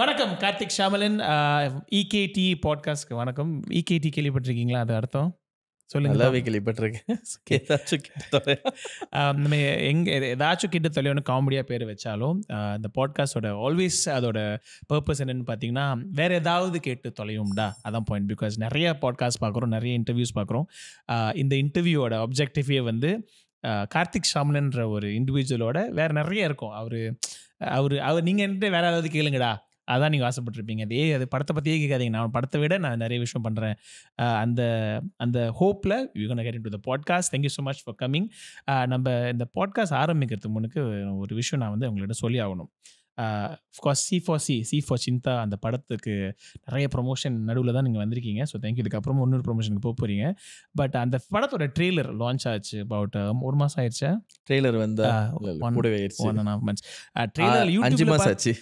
வணக்கம், கார்த்திக் ஷாமலன். இகேடி பாட்காஸ்ட்க்கு வணக்கம். இகேடி கேள்விப்பட்டிருக்கீங்களா? அது அர்த்தம் சொல்லுங்க. நல்லாவே கேள்விப்பட்டிருக்கேன். ஏதாச்சும் நம்ம ஏதாச்சும் கிட்ட தொலைன்னு காமெடியாக பேர் வச்சாலும் இந்த பாட்காஸ்டோட ஆல்வேஸ் அதோட பர்பஸ் என்னென்னு பார்த்தீங்கன்னா, வேறு ஏதாவது கேட்டு தொலையும்டா, அதான் பாயிண்ட். பிகாஸ் நிறைய பாட்காஸ்ட் பார்க்குறோம், நிறைய இன்டர்வியூஸ் பார்க்குறோம். இந்த இன்டர்வியூவோட ஆப்ஜெக்டிவே வந்து கார்த்திக் ஷாமலன்ற ஒரு இண்டிவிஜுவலோட வேறு நிறைய இருக்கும். அவர் நீங்கள் என்கிட்ட வேறு ஏதாவது கேளுங்கடா, அதான் நீங்கள் ஆசைப்பட்டிருப்பீங்க. அது படத்தை பற்றியே கேட்காதீங்க, நான் படத்தை விட நான் நிறைய விஷயம் பண்ணுறேன். அந்த ஹோப்பில் you gonna get into the podcast. Thank you so much for coming. நம்ம இந்த பாட்காஸ்ட் ஆரம்பிக்கிறதுக்கு முன்னுக்கு ஒரு விஷயம் நான் வந்து உங்கள்கிட்ட சொல்லி ஆகணும். அஃப்கோர்ஸ் சி ஃபார் சிந்தா அந்த படத்துக்கு நிறைய ப்ரொமோஷன் நடுவில் தான் நீங்கள் வந்திருக்கீங்க. So thank you. இதுக்கப்புறம் இன்னொரு ப்ரொமோஷனுக்கு போக போகிறீங்க. பட் அந்த படத்தோட ட்ரெய்லர் லான்ச் ஆச்சு அபவுட் 1 மாதம் ஆயிடுச்சா? ட்ரெய்லர் வந்து 1.5 months. ட்ரெய்லர் 5 மாதம் ஆச்சு.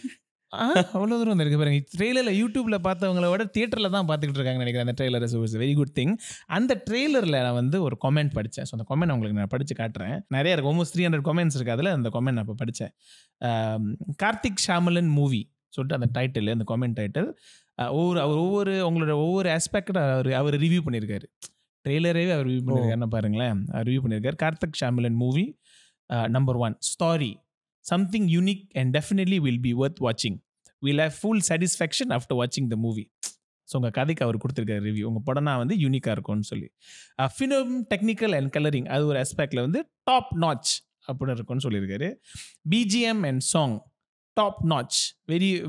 அவ்வளோ தூரம் வந்துருக்கு பாருங்க. ட்ரெய்லரில் யூடியூப்பில் பார்த்தவங்கள விட தியேட்டரில் தான் பார்த்துக்கிட்டு இருக்காங்கன்னு நினைக்கிறேன் அந்த trailer. Is very good thing. அந்த ட்ரெய்லரில் நான் வந்து ஒரு கமெண்ட் படித்தேன். ஸோ அந்த கமெண்ட் உங்களுக்கு நான் படித்து காட்டுறேன். நிறைய இருக்குது, ஆல்மோஸ்ட் 300 கமெண்ட்ஸ் இருக்குது. அதில் அந்த கமெண்ட் நான் இப்போ படித்தேன். கார்த்திக் ஷாமலன் மூவி சொல்லிட்டு அந்த டைட்டில், அந்த கமெண்ட் டைட்டில் ஒவ்வொரு ஆஸ்பெக்ட் அவர் ரிவ்யூ பண்ணியிருக்காரு. ட்ரெய்லரே அவர் ரிவ்யூ பண்ணியிருக்காருன்னு பாருங்களேன். ரிவ்யூ பண்ணியிருக்காரு. Karthik Shyamalan movie number 1 ஸ்டாரி something unique and definitely will be worth watching. We'll have full satisfaction after watching the movie. So உங்கள் கதைக்கு அவர் கொடுத்துருக்காரு ரிவ்யூ. உங்கள் படம்னா வந்து யூனிக்காக இருக்கும்னு சொல்லி. ஃபிலிம் டெக்னிக்கல் அண்ட் கலரிங் அது ஒரு ஆஸ்பெக்டில் வந்து டாப் நாச் அப்படின்னு இருக்கும்னு சொல்லியிருக்காரு. BGM and song top notch,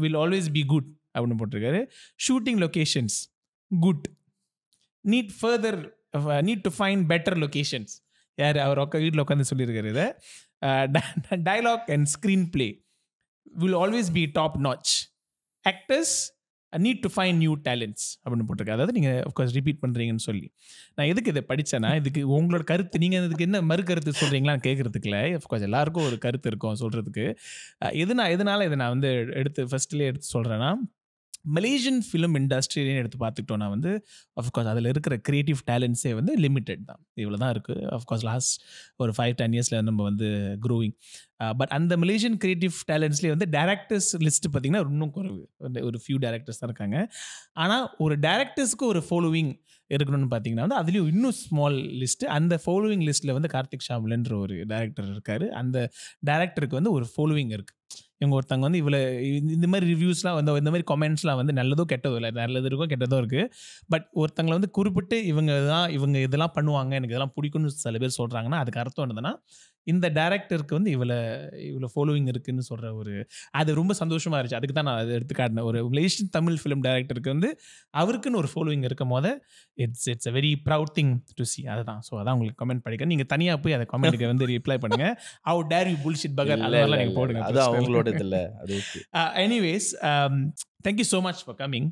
will always be good அப்படின்னு போட்டிருக்காரு. Shooting locations good, need to find better locations. யார் அவர் வீட்டில் உட்காந்து சொல்லியிருக்காரு இதை. Dialogue and screenplay will always be top notch. Actors need to find new talents அப்படின்னு போட்டிருக்காரு. அதாவது நீங்கள் அஃப்கோர்ஸ் ரிப்பீட் பண்ணுறீங்கன்னு சொல்லி. நான் எதுக்கு இதை படித்தேன்னா, இதுக்கு உங்களோட கருத்து, நீங்கள் இதுக்கு என்ன மறு கருத்து சொல்கிறீங்களான்னு கேட்குறதுக்குல அஃப்கோர்ஸ் எல்லாருக்கும் ஒரு கருத்து இருக்கும் சொல்கிறதுக்கு. எதனால் இதை நான் வந்து ஃபஸ்ட்லேயே எடுத்து சொல்கிறேன்னா, மலேசியன் ஃபிலிம் இண்டஸ்ட்ரியிலேன்னு எடுத்து பார்த்துக்கிட்டோன்னா வந்து அஃப்கோர்ஸ் அதில் இருக்கிற க்ரியேட்டிவ் டேலண்ட்ஸே வந்து லிமிட்டட் தான். இவ்வளோ தான் இருக்குது. அஃப்கோர்ஸ் லாஸ்ட் ஒரு 5-10 இயர்ஸில் நம்ம வந்து க்ரோவிங். பட் அந்த மலேசியன் க்ரியேட்டிவ் டேலண்ட்ஸ்லேயே வந்து டேரக்டர்ஸ் லிஸ்ட்டு பார்த்திங்கன்னா இன்னும் குறைவு. ஒரு ஃபியூ டேரக்டர்ஸ் தான் இருக்காங்க. ஆனால் ஒரு டேரக்டர்ஸ்க்கு ஒரு ஃபாலோவிங் இருக்கணும்னு பார்த்தீங்கன்னா வந்து அதுலேயும் இன்னும் ஸ்மால் லிஸ்ட்டு. அந்த ஃபாலோவிங் லிஸ்ட்டில் வந்து கார்த்திக் ஷாமலன்ற ஒரு டேரக்டர் இருக்கார். அந்த டேரக்டருக்கு வந்து ஒரு ஃபாலோவிங் இருக்குது. இவங்க ஒருத்தவங்க வந்து இவ்வளோ இந்த மாதிரி ரிவ்யூஸ்லாம் வந்து இந்த மாதிரி கமெண்ட்ஸ்லாம் வந்து நல்லதோ கெட்டதோ இல்லை, நல்லது இருக்கும் கெட்டதோ இருக்குது. பட் ஒருத்தங்களை வந்து குறிப்பிட்டு இவங்க இதெல்லாம் பண்ணுவாங்க, எனக்கு இதெல்லாம் பிடிக்கும்னு சில பேர் சொல்கிறாங்கன்னா அதுக்கு அர்த்தம் என்னதுன்னா, இந்த டேரக்டருக்கு வந்து இவ்வளோ ஃபாலோவிங் இருக்குதுன்னு சொல்கிற அது ரொம்ப சந்தோஷமாக இருந்துச்சு. அதுக்கு தான் நான் அதை எடுத்து காட்டினேன். ஒரு மலேசியன் தமிழ் ஃபிலிம் டேரக்டருக்கு வந்து அவருக்குன்னு ஒரு ஃபாலோவிங் இருக்கும் போது it's a very proud thing to C. அதுதான். ஸோ அதான் உங்களுக்கு கமெண்ட் படிக்க. நீங்கள் தனியாக போய் அதை கமெண்ட்டுக்கு வந்து ரிப்ளை பண்ணுங்கள். ஹவு டேர் யூ புல்ஷிட் பகர் அதெல்லாம் நீங்கள் போடுங்க. அது அவங்களோட இதில். Anyways, thank you so much for coming.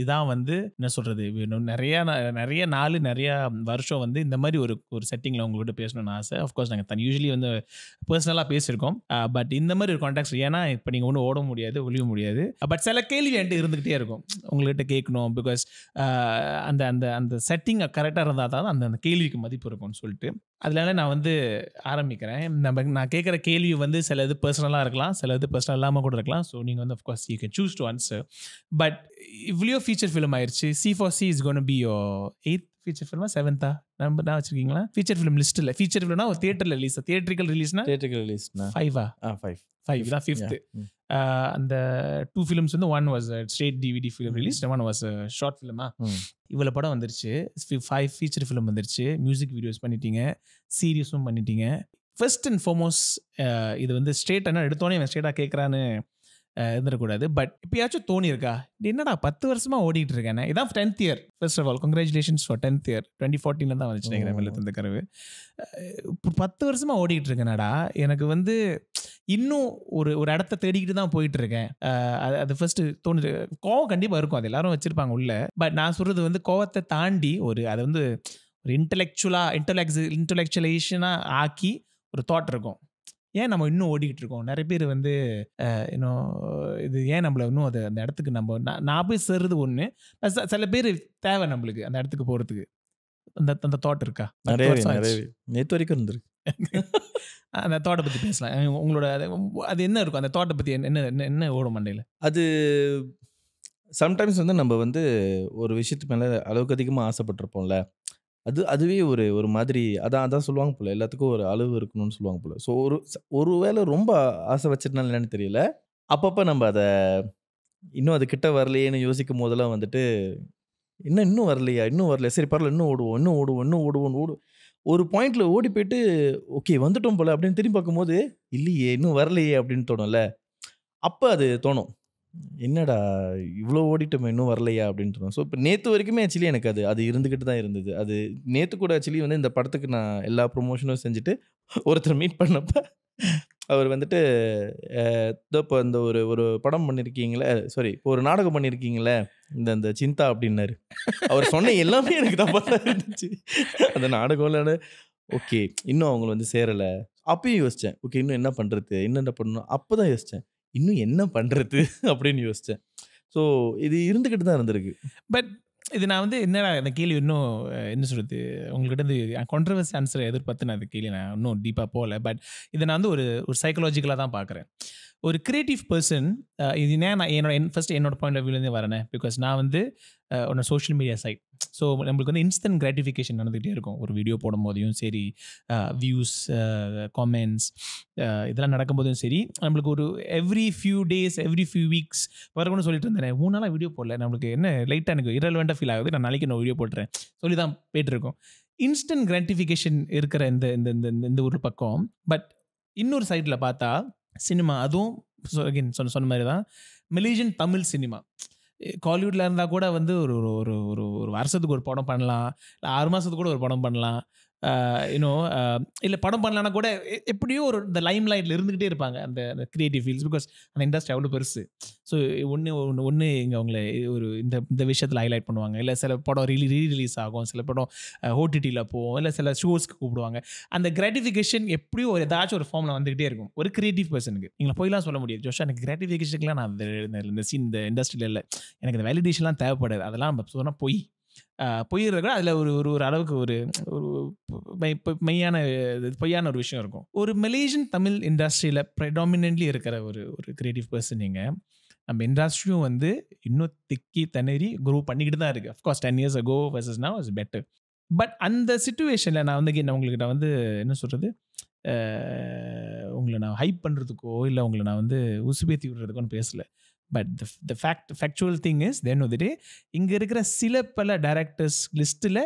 இதான் வந்து என்ன சொல்கிறது, நிறைய நாள் நிறையா வருஷம் வந்து இந்த மாதிரி ஒரு செட்டிங்கில் உங்கள்கிட்ட பேசணும்னு ஆசை. அஃப்கோர்ஸ் நாங்கள் யூஸ்வலி வந்து பர்சனலாக பேசியிருக்கோம். பட் இந்த மாதிரி ஒரு கான்டாக்ட், ஏன்னா இப்போ நீங்கள் ஒன்றும் ஓட முடியாது, ஒழிய முடியாது. பட் சில கேள்வி என்கிட்ட இருந்துக்கிட்டே இருக்கும், உங்கள்கிட்ட கேட்கணும். பிகாஸ் அந்த செட்டிங் கரெக்டாக இருந்தால் தான் அந்த கேள்விக்கு மதிப்பு இருக்கும்னு சொல்லிட்டு அதனால நான் வந்து ஆரம்பிக்கிறேன். நான் கேட்குற கேள்வி வந்து சில இது பர்சனலாக இருக்கலாம், சில இது பர்சனல் இல்லாமல் கூட இருக்கலாம். ஸோ நீங்கள் வந்து of course you can choose to answer. But இவ்வளோ ஃபீச்சர் ஃபிலிம் ஆயிடுச்சு. C4C is gonna be your 8th feature ஃபிலிமா 7th நம்பர் தான் வச்சுருக்கீங்களா? ஃபீச்சர் ஃபிலிம் லிஸ்ட்டில் ஃபீச்சர் ஃபிலிம்னா ஒரு தியேட்டரில் ரிலீஸ், தியேட்ரிக்கல் ரிலீஸ்னா 5 தான் 5th. அந்த 2 ஃபிலிம்ஸ் வந்து 1 was straight DVD film release, 1 was short ஃபிலிமா. இவ்வளோ படம் வந்துருச்சு, 5 ஃபீச்சர் ஃபிலிம் வந்துருச்சு, மியூசிக் வீடியோஸ் பண்ணிட்டீங்க, சீரியஸும் பண்ணிட்டீங்க. ஃபர்ஸ்ட் அண்ட் ஃபார்மோஸ்ட் இது வந்து ஸ்ட்ரெயிட்டாக எடுத்தோன்னே இவன் ஸ்ட்ரெயிட்டாக கேட்குறான்னு இருந்துடக்கூடாது. பட் இப்போயாச்சும் தோணி இருக்கா, என்னடா 10 வருஷமாக ஓடிட்டு இருக்கேன், இதான் 10th year. First of all congratulations for 10th year. 2014 தான் வந்துச்சு நினைக்கிறேன் வெள்ளத்து இந்த கருவு. இப்போ 10 வருஷமாக ஓடிட்டு இருக்கேனடா, எனக்கு வந்து இன்னும் ஒரு இடத்த தேடிக்கிட்டு தான் போயிட்டு இருக்கேன். அது ஃபர்ஸ்ட்டு தோணுது. கோவம் கண்டிப்பாக இருக்கும், அது எல்லாரும் வச்சுருப்பாங்க உள்ள. பட் நான் சொல்கிறது வந்து கோவத்தை தாண்டி அதை வந்து ஒரு இன்டலெக்சுவலைசேஷனாக ஆக்கி ஒரு தாட் இருக்கும். ஏன் நம்ம இன்னும் ஓடிக்கிட்டு இருக்கோம்? நிறைய பேர் வந்து இன்னும் இது ஏன் நம்மளை இன்னும் அந்த இடத்துக்கு நான் போய் சேர்றது ஒன்று, சில பேர் தேவை நம்மளுக்கு அந்த இடத்துக்கு போகிறதுக்கு. அந்த தாட் இருக்கா? நிறைய நேற்று வரைக்கும் இருந்திருக்கு. அந்த தாட்டை பற்றி பேசலாம். உங்களோட அது என்ன இருக்கும், அந்த தாட்டை பற்றி என்ன என்ன என்ன ஓடும் மண்டையில்? அது சம்டைம்ஸ் வந்து நம்ம வந்து ஒரு விஷயத்து மேலே அளவுக்கு அதிகமாக ஆசைப்பட்டிருப்போம்ல, அதுவே ஒரு மாதிரி அதான் சொல்லுவாங்க போல, எல்லாத்துக்கும் ஒரு அளவு இருக்கணும்னு சொல்லுவாங்க போல. ஸோ ஒரு வேளை ரொம்ப ஆசை வச்சிருந்தாலும் என்னன்னு தெரியல, அப்பப்போ நம்ம அதை இன்னும் அது கிட்ட வரலையேன்னு யோசிக்கும் போதெல்லாம் வந்துட்டு, இன்னும் வரலையா, சரி பரவாயில்ல, இன்னும் ஓடுவோம். ஒரு பாயிண்ட்ல ஓடி போயிட்டு, ஓகே வந்துட்டோம் போல அப்படின்னு திரும்பி பார்க்கும்போது, இல்லையே இன்னும் வரலையே அப்படின்னு தோணும்ல. அப்ப அது தோணும். என்னடா இவ்ளோ ஓடிட்டோமே இன்னும் வரலையா அப்படின்னு தோணும். ஸோ இப்ப நேத்து வரைக்குமே ஆக்சுவலி எனக்கு அது இருந்துகிட்டு தான் இருந்தது. அது நேத்து கூட ஆக்சுவலி வந்து இந்த படத்துக்கு நான் எல்லா ப்ரமோஷனும் செஞ்சுட்டு ஒருத்தர மீட் பண்ணப்ப அவர் வந்துட்டு இதோ இப்போ இந்த ஒரு படம் பண்ணியிருக்கீங்களே, சாரி இப்போ ஒரு நாடகம் பண்ணியிருக்கீங்களே, இந்த சிந்தா அப்படின்னாரு. அவர் சொன்ன எல்லாமே எனக்கு தப்பா தான் இருந்துச்சு. அந்த நாடகம்ல ஓகே இன்னும் அவங்க வந்து சேரல. அப்பயும் யோசிச்சேன். ஓகே இன்னும் என்ன பண்றது? என்னென்ன பண்ணணும்? அப்பதான் யோசிச்சேன். இன்னும் என்ன பண்றது? அப்படின்னு யோசிச்சேன். ஸோ இது இருந்துகிட்டு தான் இருந்திருக்கு. பட் இது நான் வந்து என்னடா அந்த கேள்வி இன்னும் என்ன சொல்கிறது, உங்கள்கிட்ட இருந்து கான்ட்ரவர்சி ஆன்சரை எதிர்பார்த்து நான் அந்த கேள்வி நான் இன்னும் டீப்பாக போகல. பட் இதை நான் வந்து ஒரு சைக்கலாஜிக்கலாக தான் பார்க்குறேன். ஒரு கிரியேட்டிவ் பர்சன், இது நான் என்னோட பாயிண்ட் ஆஃப் வியூலேருந்து வரேனே, பிகாஸ் நான் வந்து ஒன்று சோஷியல் மீடியா சைட். ஸோ நம்மளுக்கு வந்து இன்ஸ்டன்ட் கிராட்டிஃபிகேஷன் நடந்துகிட்டே இருக்கும். ஒரு வீடியோ போடும் போதையும் சரி, வியூஸ், காமெண்ட்ஸ், இதெல்லாம் நடக்கும்போதும் சரி, நம்மளுக்கு ஒரு every few days, every few weeks வரணும்னு சொல்லிட்டு இருந்தேன். 3 நாளாக வீடியோ போடல, நம்மளுக்கு என்ன லைட்டாக எனக்கு இரலவெண்ட்டாக ஃபீல் ஆகுது, நான் நாளைக்கு நான் வீடியோ போட்டுறேன் சொல்லி தான் போயிட்டுருக்கோம். இன்ஸ்டன்ட் கிராட்டிஃபிகேஷன் இருக்கிற இந்த இந்த இந்த இந்த ஒரு பக்கம். பட் இன்னொரு சைடில் பார்த்தா சினிமா, அதுவும் அகைன் சொன்ன மாதிரி தான் மலேசியன் தமிழ் சினிமா. காலிவுட்டில் இருந்தால் கூட வந்து ஒரு ஒரு ஒரு ஒரு வருஷத்துக்கு ஒரு படம் பண்ணலாம், இல்லை 6 மாதத்துக்கு கூட ஒரு படம் பண்ணலாம். இல்லை படம் பண்ணலான்னா கூட எப்படியோ ஒரு இந்த லைம் லைட்டில் இருந்துக்கிட்டே இருப்பாங்க அந்த கிரியேட்டிவ் ஃபீல்ட்ஸ். பிகாஸ் அந்த இண்டஸ்ட்ரி அவ்வளோ பெருசு. ஸோ ஒன்று இங்கே அவங்கள ஒரு இந்த விஷயத்தில் ஹைலைட் பண்ணுவாங்க, இல்லை சில படம் ரீரிலீஸ் ஆகும், சில படம் ஓடிடியில் போகும், இல்லை சில ஷோஸ்க்கு கூப்பிடுவாங்க. அந்த கிராட்டிஃபிகேஷன் எப்படியும் ஏதாச்சும் ஒரு ஃபார்மில் வந்துக்கிட்டே இருக்கும் ஒரு கிரியேட்டிவ் பர்சனுக்கு. நீங்கள் போய்லாம் சொல்ல முடியாது, ஜோஷா எனக்கு கிராட்டிஃபிகேஷனுக்குலாம் நான் இந்த இண்டஸ்ட்ரியில் இல்லை, எனக்கு இந்த வேலிடேஷன்லாம் தேவைப்படாது, அதெல்லாம் நம்ம சொன்னால் பொய்யிறத கூட அதில் ஒரு அளவுக்கு ஒரு பொய்யான ஒரு விஷயம் இருக்கும். ஒரு மலேசியன் தமிழ் இண்டஸ்ட்ரியில் ப்ரெடாமினென்ட்லி இருக்கிற ஒரு கிரியேட்டிவ் பர்சன் நீங்கள். நம்ம இண்டஸ்ட்ரியும் வந்து இன்னும் திக்கி திணறி க்ரோ பண்ணிக்கிட்டு தான் இருக்குது. Of course 10 years ago versus now is better. But அந்த சிச்சுவேஷனில் நான் வந்து உங்களுக்கு வந்து என்ன சொல்கிறது, உங்களை நான் ஹைப் பண்ணுறதுக்கோ இல்லை உங்களை நான் வந்து உசுபேத்தி விடுறதுக்கோன்னு பேசலை. But the factual thing is, the end of the day, இங்கே இருக்கிற சில பல டைரக்டர்ஸ் லிஸ்ட்டில்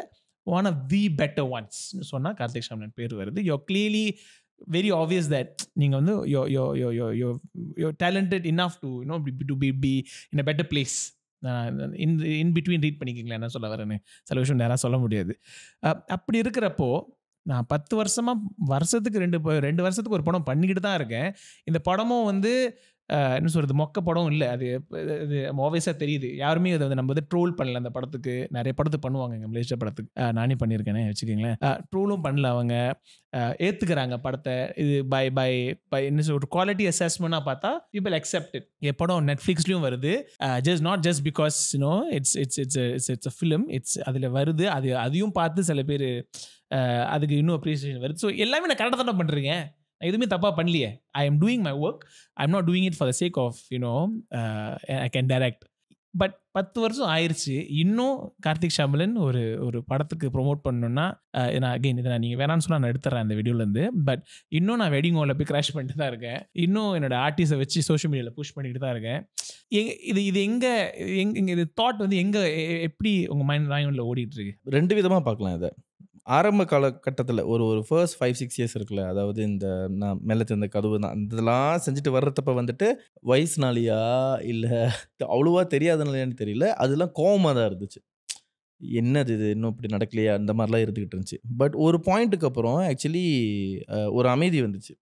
one of the better ones சொன்னால் கார்த்திக் சாம்லன் பேர் வருது. You clearly very obvious that நீங்கள் வந்து you talented enough to be in a better place. In between read பண்ணிக்கிங்களேன் என்ன சொல்ல வரேன்னு, சில விஷயம் நேராக சொல்ல முடியாது. அப்படி இருக்கிறப்போ நான் 10 வருஷத்துக்கு 2 வருஷத்துக்கு ஒரு படம் பண்ணிக்கிட்டு தான் இருக்கேன். இந்த படமும் வந்து என்ன சொல்கிறது, மொக்க படம் இல்லை. அது ஆப்வியஸாக தெரியுது. யாருமே அதை வந்து நம்ம வந்து ட்ரோல் பண்ணல. அந்த படத்துக்கு நிறைய படத்துக்கு பண்ணுவாங்க, எங்கள் மலேசியா படத்துக்கு நானே பண்ணியிருக்கேனே வச்சுக்கிங்களேன். ட்ரோலும் பண்ணல, அவங்க ஏற்றுக்கிறாங்க படத்தை. இது பை என்ன சொல்ற ஒரு குவாலிட்டி அசஸ்மெண்ட்டாக பார்த்தா பீப்பிள் அக்செப்ட் இட். என் படம் நெட்ஃப்ளிக்ஸ்லையும் வருது, not just because it's a film, அதில் வருது. அதையும் பார்த்து சில பேர் அதுக்கு இன்னும் அப்ரிசியேஷன் வருது. ஸோ எல்லாமே நான் கரெக்டாக தானே பண்ணுறீங்க, நான் எதுவுமே தப்பாக பண்ணலையே. I am doing my work, I am not doing it for the sake of I can direct. But 10 வருஷம் ஆயிடுச்சு, இன்னும் கார்த்திக் சாம்லன் ஒரு படத்துக்கு ப்ரொமோட் பண்ணணுன்னா, நான் அகெயின் இதை நீங்கள் வேணான்னு சொன்னால் நான் எடுத்துறேன் இந்த வீடியோலேருந்து. பட் இன்னும் நான் வெட்டிங் ஹாலில் போய் கிராஷ் பண்ணிட்டு தான் இருக்கேன். இன்னும் என்னோட ஆர்டிஸ்ட்டை வச்சு சோஷியல் மீடியாவில் புஷ் பண்ணிக்கிட்டு தான் இருக்கேன். இது எங்கே இது தாட் வந்து எங்கே எப்படி உங்கள் மைண்டில் ஓடிட்டுருக்கு? 2 விதமாக பார்க்கலாம் இதை. ஆரம்ப காலகட்டத்தில் ஒரு ஃபர்ஸ்ட் 5-6 இயர்ஸ் இருக்குல்ல, அதாவது இந்த நான் மெல்ல திறந்த கதவு தான் இதெல்லாம் செஞ்சுட்டு வர்றப்ப வந்துட்டு வயசுனாலியா இல்லை அவ்வளோவா தெரியாதனாலையான்னு தெரியல, அதெல்லாம் கோவமாக தான் இருந்துச்சு. என்னது இது இன்னும் இப்படி நடக்கலையா, அந்த மாதிரிலாம் இருந்துக்கிட்டு இருந்துச்சு. பட் ஒரு பாயிண்ட்டுக்கு அப்புறம் ஆக்சுவலி ஒரு அமைதி வந்துச்சு.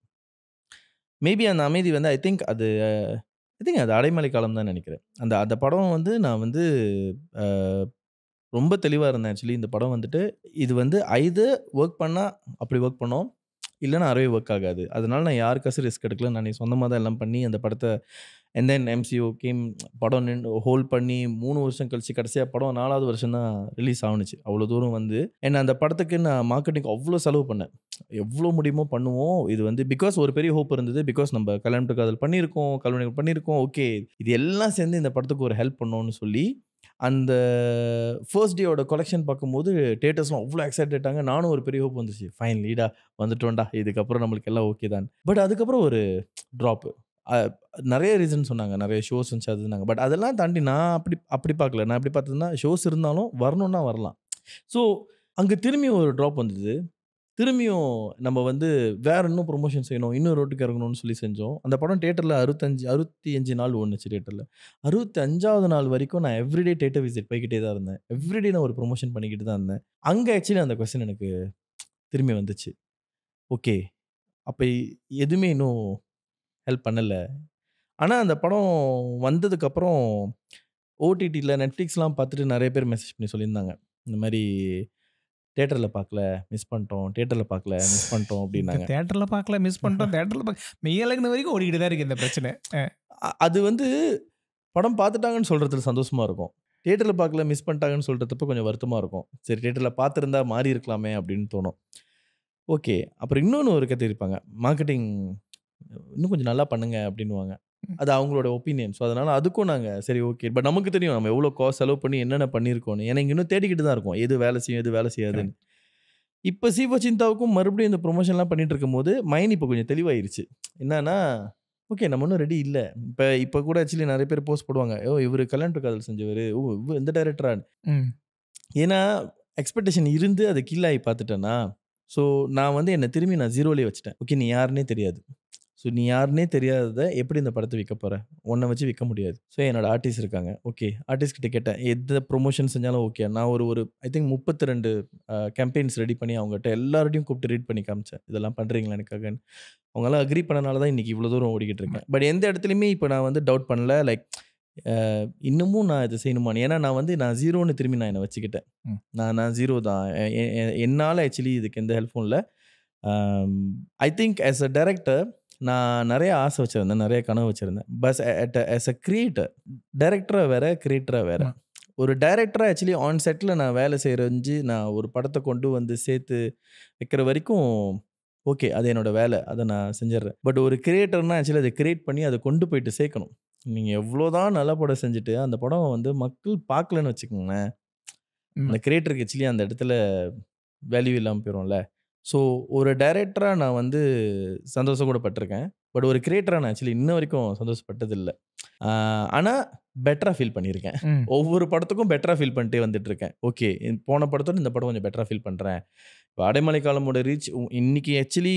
மேபி அந்த அமைதி வந்து ஐ திங்க் அது அடைமழை காலம் தான் நினைக்கிறேன். அந்த படம் வந்து நான் வந்து ரொம்ப தெளிவாக இருந்தேன். ஆக்சுவலி இந்த படம் வந்துட்டு இது வந்து ஐதர் ஒர்க் பண்ணால் அப்படி ஒர்க் பண்ணோம், இல்லைன்னா அறவே ஒர்க் ஆகாது. அதனால நான் யாருக்காச்சும் ரிஸ்க் எடுக்கல, நான் சொந்தமாக தான் எல்லாம் பண்ணி அந்த படத்தை அண்ட் தென் எம்சிஓ கேம், படம் ஹோல்ட் பண்ணி 3 வருஷம் கழிச்சு கடைசியாக படம் 4வது வருஷம் தான் ரிலீஸ் ஆகுனுச்சு. அவ்வளோ தூரம் வந்து ஏன்னா அந்த படத்துக்கு நான் மார்க்கெட்டிங் அவ்வளோ செலவு பண்ணேன். எவ்வளோ முடியுமோ பண்ணுவோம். இது வந்து பிகாஸ் ஒரு பெரிய ஹோப் இருந்தது. பிகாஸ் நம்ம கல்யாணம் டு காதல் பண்ணியிருக்கோம், கல்யாணம் பண்ணியிருக்கோம். ஓகே, இது எல்லாம் சேர்ந்து இந்த படத்துக்கு ஒரு ஹெல்ப் பண்ணோன்னு சொல்லி அந்த ஃபர்ஸ்ட் டேயோட கலெக்ஷன் பார்க்கும்போது தியேட்டர்ஸ்லாம் அவ்வளோ எக்ஸைட் ஆகிட்டாங்க. நானும் ஒரு பெரிய ஹோப் வந்துச்சு. ஃபைன் லீடா வந்துட்டோம்டா, இதுக்கப்புறம் நம்மளுக்கு எல்லாம் ஓகே தான். பட் அதுக்கப்புறம் ஒரு ட்ராப்பு. நிறைய ரீசன் சொன்னாங்க, நிறைய ஷோஸ் இருந்துச்சு அதுனாங்க. பட் அதெல்லாம் தாண்டி நான் அப்படி பார்க்கல. நான் எப்படி பார்த்ததுன்னா, ஷோஸ் இருந்தாலும் வரணும்னா வரலாம். ஸோ அங்கே திரும்பியும் ஒரு ட்ராப் வந்தது. திரும்பியும் நம்ம வந்து வேற இன்னும் ப்ரொமோஷன் செய்யணும், இன்னும் ரோட்டுக்கு இறங்கணும்னு சொல்லி செஞ்சோம். அந்த படம் தியேட்டரில் 65 நாள் ஓடுனுச்சு தியேட்டரில். 65வது நாள் வரைக்கும் நான் எவ்ரிடே தியேட்டர் விசிட் போய்கிட்டே தான் இருந்தேன். எவ்ரிடே நான் ஒரு ப்ரொமோஷன் பண்ணிக்கிட்டு தான் இருந்தேன். அங்கே ஆக்சுவலி அந்த கொஸ்டின் எனக்கு திரும்பி வந்துச்சு. ஓகே, அப்போ எதுவுமே இன்னும் ஹெல்ப் பண்ணலை. ஆனால் அந்த படம் வந்ததுக்கப்புறம் ஓடிடியில் நெட்ஃப்ளிக்ஸ்லாம் பார்த்துட்டு நிறைய பேர் மெசேஜ் பண்ணி சொல்லியிருந்தாங்க. இந்த மாதிரி தியேட்டரில் பார்க்கல, மிஸ் பண்ணிட்டோம், தியேட்டரில் பார்க்கல, மிஸ் பண்ணிட்டோம் அப்படின்னாங்க. தியேட்டரில் பார்க்கல, மிஸ் பண்ணிட்டோம், தியேட்டரில் மெய்யலகுன வரைக்கும் ஓடிக்கிட்டு தான் இருக்குது இந்த பிரச்சனை. அது வந்து படம் பார்த்துட்டாங்கன்னு சொல்கிறதுல சந்தோஷமாக இருக்கும். தியேட்டரில் பார்க்கல, மிஸ் பண்ணிட்டாங்கன்னு சொல்கிறதுப்ப கொஞ்சம் வருத்தமாக இருக்கும். சரி, தியேட்டரில் பார்த்துருந்தா மாறி இருக்கலாமே அப்படின்னு தோணும். ஓகே, அப்புறம் இன்னொன்று ஒரு கதை இருப்பாங்க, மார்க்கெட்டிங் இன்னும் கொஞ்சம் நல்லா பண்ணுங்க அப்படின்னுவாங்க. அது அவங்களோட ஒப்பீனியன். ஸோ அதனால் அதுக்கும் நாங்கள் சரி ஓகே. பட் நமக்கு தெரியும் நம்ம எவ்வளோ காசு செலவு பண்ணி என்னென்ன பண்ணியிருக்கோன்னு. ஏன்னா இங்கே இன்னும் தேடிக்கிட்டு தான் இருக்கோம், எது வேலை செய்யும், எது வேலை செய்யாதுன்னு. இப்போ சீவ சிந்தாவுக்கும் மறுபடியும் இந்த ப்ரொமோஷன்லாம் பண்ணிட்டு இருக்கும்போது மைண்ட் இப்போ கொஞ்சம் தெளிவாயிருச்சு. என்னன்னா, ஓகே நம்ம இன்னும் ரெடி இல்லை. இப்போ கூட ஆக்சுவலி நிறைய பேர் போஸ்ட் போடுவாங்க, ஓ இவர் கல்யாணம் டு காதல் செஞ்சவர், ஓ இவர் இந்த டைரக்டரான்னு. ஏன்னா எக்ஸ்பெக்டேஷன் இருந்து அதை கீழாகி பார்த்துட்டேன்னா, ஸோ நான் வந்து என்னை திரும்பி நான் ஜீரோலேயே வச்சுட்டேன். ஓகே, நீ யாருன்னே தெரியாது. ஸோ நீ யாருன்னே தெரியாததை எப்படி இந்த படத்தை விற்க போகிற? உன்னை வச்சு விற்க முடியாது. ஸோ என்னோட ஆர்டிஸ்ட் இருக்காங்க. ஓகே, ஆர்டிஸ்ட் கிட்ட கேட்டேன், எந்த ப்ரொமோஷன் செஞ்சாலும் ஓகே. நான் ஒரு ஐ திங்க் 32 கேம்பெயின்ஸ் ரெடி பண்ணி அவங்ககிட்ட எல்லார்ட்டையும் கூப்பிட்டு ரீட் பண்ணி காமிச்சேன். இதெல்லாம் பண்ணுறீங்களா எனக்காகன்னு. அவங்களாம் அக்ரி பண்ணனால தான் இன்றைக்கி இவ்வளோ தூரம் ஓடிக்கிட்டு இருக்கேன். பட் எந்த இடத்துலையுமே இப்போ நான் வந்து டவுட் பண்ணல. லைக் இன்னமும் நான் இதை செய்யணுமான்னு. ஏன்னா நான் ஜீரோன்னு திரும்பி நான் என்னை வச்சுக்கிட்டேன். நான் ஜீரோ தான். என்னால் ஆக்சுவலி இதுக்கு எந்த ஹெல்ப்பும் இல்லை. I think as a director நான் நிறைய ஆசை வச்சுருந்தேன், நிறைய கனவு வச்சுருந்தேன். பஸ் ஆஸ் அ கிரியேட்டர், டைரக்டராக வேறு, கிரியேட்டராக வேறு. ஒரு டைரக்டராக ஆக்சுவலி ஆன் செட்டில் நான் வேலை செய்கிறஞ்சு நான் ஒரு படத்தை கொண்டு வந்து சேர்த்து வைக்கிற வரைக்கும் ஓகே, அது என்னோடய வேலை, அதை நான் செஞ்சிடறேன். பட் ஒரு கிரியேட்டர்னால் ஆக்சுவலி அதை கிரியேட் பண்ணி அதை கொண்டு போயிட்டு சேர்க்கணும். நீங்கள் எவ்வளோ தான் நல்ல படம் செஞ்சுட்டு அந்த படம் வந்து மக்கள் பார்க்கலன்னு வச்சுக்கோங்களேன், அந்த கிரியேட்டருக்கு ஆக்சுவலி அந்த இடத்துல வேல்யூ இல்லாமல் போயிடும்ல. ஸோ ஒரு டைரக்டராக நான் வந்து சந்தோஷம் கூட பட்டிருக்கேன். பட் ஒரு கிரியேட்டராக நான் ஆக்சுவலி இன்ன வரைக்கும் சந்தோஷப்பட்டதில்லை. ஆனால் பெட்டராக ஃபீல் பண்ணியிருக்கேன். ஒவ்வொரு படத்துக்கும் பெட்டராக ஃபீல் பண்ணிட்டே வந்துட்டுருக்கேன். ஓகே, போன படத்தோடு இந்த படம் கொஞ்சம் பெட்டராக ஃபீல் பண்ணுறேன். இப்போ அடைமலை காலமோட ரீச் இன்னைக்கு ஆக்சுவலி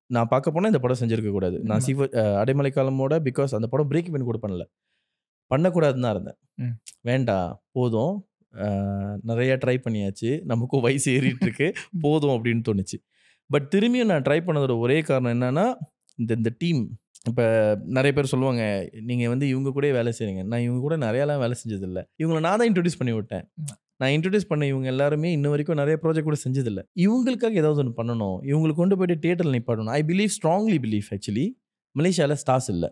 நான் பார்க்க போனால் இந்த படம் செஞ்சுருக்கக்கூடாது. நான் அடைமலை காலமோட பிகாஸ் அந்த படம் பிரேக் இவன் கூட பண்ணக்கூடாதுன்னு தான் இருந்தேன். வேண்டாம், போதும், நிறையா ட்ரை பண்ணியாச்சு, நமக்கும் வயசு ஏறிட்டுருக்கு, போதும் அப்படின்னு தோணுச்சு. பட் திரும்பியும் நான் ட்ரை பண்ணதோட ஒரே காரணம் என்னென்னா, இந்த டீம். இப்போ நிறைய பேர் சொல்லுவாங்க, நீங்கள் வந்து இவங்க கூட வேலை செய்கிறீங்க. நான் இவங்க கூட நிறையாலாம் வேலை செஞ்சதில்லை. இவங்களை நான் தான் இன்ட்ரடியூஸ் பண்ணி விட்டேன். நான் இன்ட்ரடியூஸ் பண்ண இவங்க எல்லாருமே இன்ன வரைக்கும் நிறைய ப்ராஜெக்ட் கூட செஞ்சதில்லை. இவங்களுக்காக ஏதாவது ஒன்று பண்ணணும், இவங்களுக்கு கொண்டு போய்ட்டு தியேட்டரில் நிப்பாடணும். I believe, strongly believe actually மலேசியாவில் ஸ்டார்ஸ் இல்லை.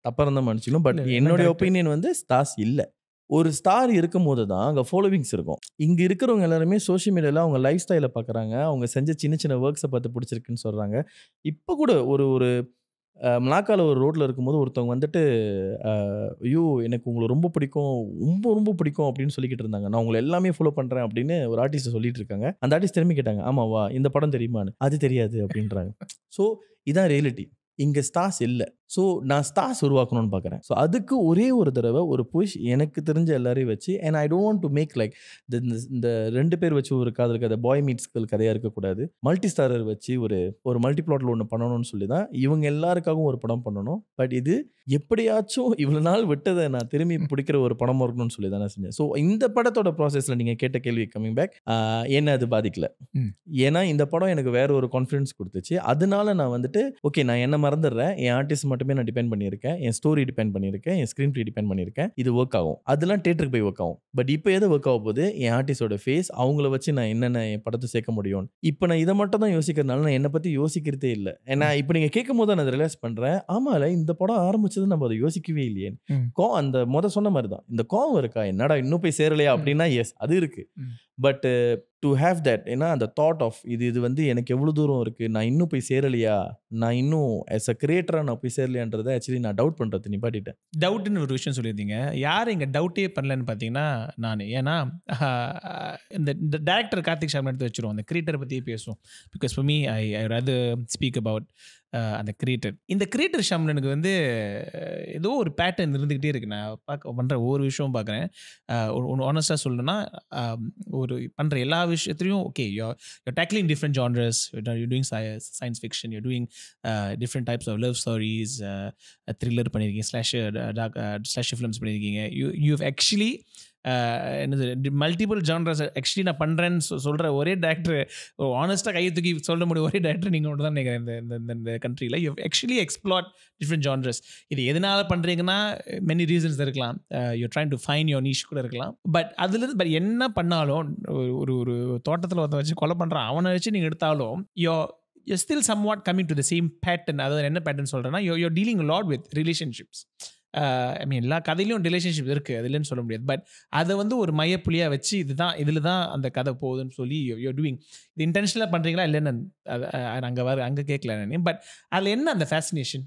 தப்பாக இருந்தால் மன்னிச்சிக்கணும். பட் என்னுடைய ஒப்பீனியன் வந்து ஸ்டார்ஸ் இல்லை. ஒரு ஸ்டார் இருக்கும் போது தான் அங்கே ஃபாலோவிங்ஸ் இருக்கும். இங்கே இருக்கிறவங்க எல்லாருமே சோஷியல் மீடியாவில் அவங்க லைஃப் ஸ்டைலை பார்க்குறாங்க, அவங்க செஞ்ச சின்ன சின்ன ஒர்க்ஸை பார்த்து பிடிச்சிருக்குன்னு சொல்கிறாங்க. இப்போ கூட ஒரு மலாக்காவில் ஒரு ரோட்டில் இருக்கும்போது ஒருத்தவங்க வந்துட்டு, ஐயோ எனக்கு உங்களை ரொம்ப பிடிக்கும், ரொம்ப ரொம்ப பிடிக்கும் அப்படின்னு சொல்லிக்கிட்டு இருந்தாங்க. நான் உங்களை எல்லாமே ஃபாலோ பண்ணுறேன் அப்படின்னு ஒரு ஆர்டிஸ்ட்டை சொல்லிட்டு இருக்காங்க. அந்த ஆர்டிஸ்ட் திரும்பி கேட்டாங்க, ஆமாவா இந்த படம் தெரியுமான்னு. அது தெரியாது அப்படின்றாங்க. ஸோ இதான் ரியாலிட்டி. இங்கே ஸ்டார்ஸ் இல்லை. ஸோ நான் ஸ்டார்ஸ் உருவாக்கணும்னு பார்க்குறேன். ஸோ அதுக்கு ஒரே ஒரு தடவை ஒரு புஷ் எனக்கு தெரிஞ்ச எல்லாரையும் வச்சு, and I don't want to make like இந்த 2 பேர் வச்சு ஒரு காதல் கதை, பாய் மீட்ஸ் கேர்ள் கதையாக இருக்கக்கூடாது. மல்டி ஸ்டாரர் வச்சு ஒரு மல்டி பிளாட்டில் ஒன்று பண்ணணும்னு சொல்லி தான் இவங்க எல்லாருக்காகவும் ஒரு படம் பண்ணணும். பட் இது எப்படியாச்சும் இவ்வளோ நாள் விட்டதை நான் திரும்பி பிடிக்கிற ஒரு படமாக இருக்கணும்னு சொல்லி தான் நான் செஞ்சேன். ஸோ இந்த படத்தோட ப்ராசஸில் நீங்கள் கேட்ட கேள்வி கம்மிங் பேக், என்ன அது பாதிக்கல. ஏன்னா இந்த படம் எனக்கு வேற ஒரு கான்ஃபிடன்ஸ் கொடுத்துச்சு. அதனால நான் வந்துட்டு ஓகே, நான் என்ன மறந்துடுறேன். என் ஆர்டிஸ்ட் மட்டுமே நான் டிபெண்ட் பண்ணியிருக்கேன். என் ஸ்டோரி டிபெண்ட் பண்ணியிருக்கேன். என் ஸ்க்ரீன் ப்ளே டிபெண்ட் பண்ணியிருக்கேன். இது ஒர்க் ஆகும். அதெல்லாம் தியேட்டருக்கு போய் ஒர்க் ஆகும். பட் இப்போ எது ஒர்க் ஆக போகுது? என் ஆர்டிஸ்டோட ஃபேஸ், அவங்கள வச்சு நான் என்னென்ன என் படத்தை சேர்க்க முடியும். இப்போ நான் இதை மட்டும் தான் யோசிக்கிறதுனால நான் என்னை பற்றி யோசிக்கிறதே இல்லை. ஏன்னா இப்போ நீங்கள் கேட்கும் போது நான் அதை ரியலைஸ் பண்ணுறேன். ஆமால இந்த படம் ஆரம்பிச்சது நம்ம அதை யோசிக்கவே இல்லையே. அந்த சொன்ன மாதிரி தான் இந்த கோவம் இருக்கா, என்னடா இன்னும் போய் சேரலையா அப்படின்னா எஸ் அது இருக்கு. பட் டு ஹேவ் தட், ஏன்னா அந்த தாட் ஆஃப் இது வந்து எனக்கு எவ்வளோ தூரம் இருக்குது, நான் இன்னும் போய் சேரலையா, நான் இன்னும் ஆஸ் அ கிரியேட்டராக நான் போய் சேரலையான்றதை ஆக்சுவலி நான் டவுட் பண்ணுறது நிப்பாட்டிட்டேன். டவுட்னு ஒரு விஷயம் சொல்லியிருந்தீங்க. யார் இங்கே டவுட்டே பண்ணலன்னு பார்த்தீங்கன்னா நான். ஏன்னா இந்த டேரக்டர் கார்த்திக் ஷாம் எடுத்து வச்சுருவோம், அந்த கிரியேட்டரை பற்றியே பேசுவோம். Because for me I rather speak about அந்த கிரியேட்டர். இந்த கிரியேட்டர் ஷாம்லனுக்கு வந்து ஏதோ ஒரு பேட்டர்ன் இருந்துக்கிட்டே இருக்கு. நான் பண்ணுற ஒவ்வொரு விஷயமும் பார்க்குறேன். ஒன்று ஆனஸ்டாக சொல்லணும்னா ஒரு பண்ணுற எல்லா விஷயத்துலையும் okay you're tackling different genres. You're doing science fiction, you're doing different types of love stories, thriller பண்ணியிருக்கீங்க, slasher films பண்ணியிருக்கீங்க. You've actually என்னது மல்டிபிள் ஜான்ரஸ் ஆக்சுவலி நான் பண்ணுறேன்னு சொல்கிற ஒரே டேரக்டர், ஆனஸ்ட்டாக கையை தூக்கி சொல்ல முடியும் ஒரே டேரக்டர் நீங்கள் மட்டும் தான் நினைக்கிறேன் இந்த கண்ட்ரியில். You actually explore different genres. இது எதனால் பண்ணுறீங்கன்னா மெனி ரீசன்ஸ் இருக்கலாம். You trying to find your niche கூட இருக்கலாம். பட் அதுலேருந்து பட் என்ன பண்ணாலும் ஒரு தோட்டத்தில் ஒருத்த வச்சு கொலை பண்ணுறான், அவனை வச்சு நீங்கள் எடுத்தாலும் you're still somewhat coming to the same pattern. அதாவது என்ன பேட்டர்ன் சொல்கிறேன்னா you're dealing a lot with relationships. ஐ மீன் எல்லா கதையிலையும் ரிலேஷன்ஷிப் இருக்குது, அது இல்லைன்னு சொல்ல முடியாது. பட் அதை வந்து ஒரு மையப்புள்ளியாக வச்சு இதில் தான் அந்த கதை போகுதுன்னு சொல்லி யூர் டூயிங். இது இன்டென்ஷனலாக பண்ணுறீங்களா இல்லைன்னு அங்கே கேட்கல நான். பட் அதில் என்ன அந்த ஃபேசினேஷன்?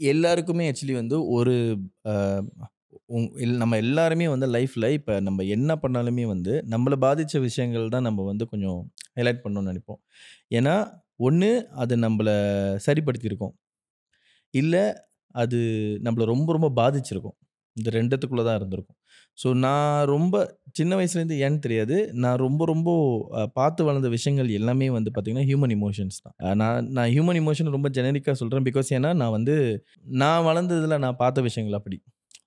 எல்லாருக்குமே ஆக்சுவலி வந்து ஒரு நம்ம எல்லாருமே வந்து லைஃப்பில் இப்போ நம்ம என்ன பண்ணாலுமே வந்து நம்மளை பாதித்த விஷயங்கள் தான் நம்ம வந்து கொஞ்சம் ஹைலைட் பண்ணணும்னு நினைப்போம். ஏன்னா ஒன்று அது நம்மளை சரிப்படுத்தியிருக்கோம், இல்லை அது நம்மளை ரொம்ப ரொம்ப பாதிச்சிருக்கும். இந்த ரெண்டுத்துக்குள்ளே தான் இருந்திருக்கும். ஸோ நான் ரொம்ப சின்ன வயசுலேருந்து ஏன்னு தெரியாது, நான் ரொம்ப பார்த்து வளர்ந்த விஷயங்கள் எல்லாமே வந்து பார்த்திங்கன்னா ஹியூமன் இமோஷன்ஸ் தான். நான் ஹியூமன் இமோஷன் ரொம்ப ஜெனரிக்காக சொல்கிறேன். பிகாஸ் ஏன்னா நான் வளர்ந்ததில் நான் பார்த்த விஷயங்கள் அப்படி.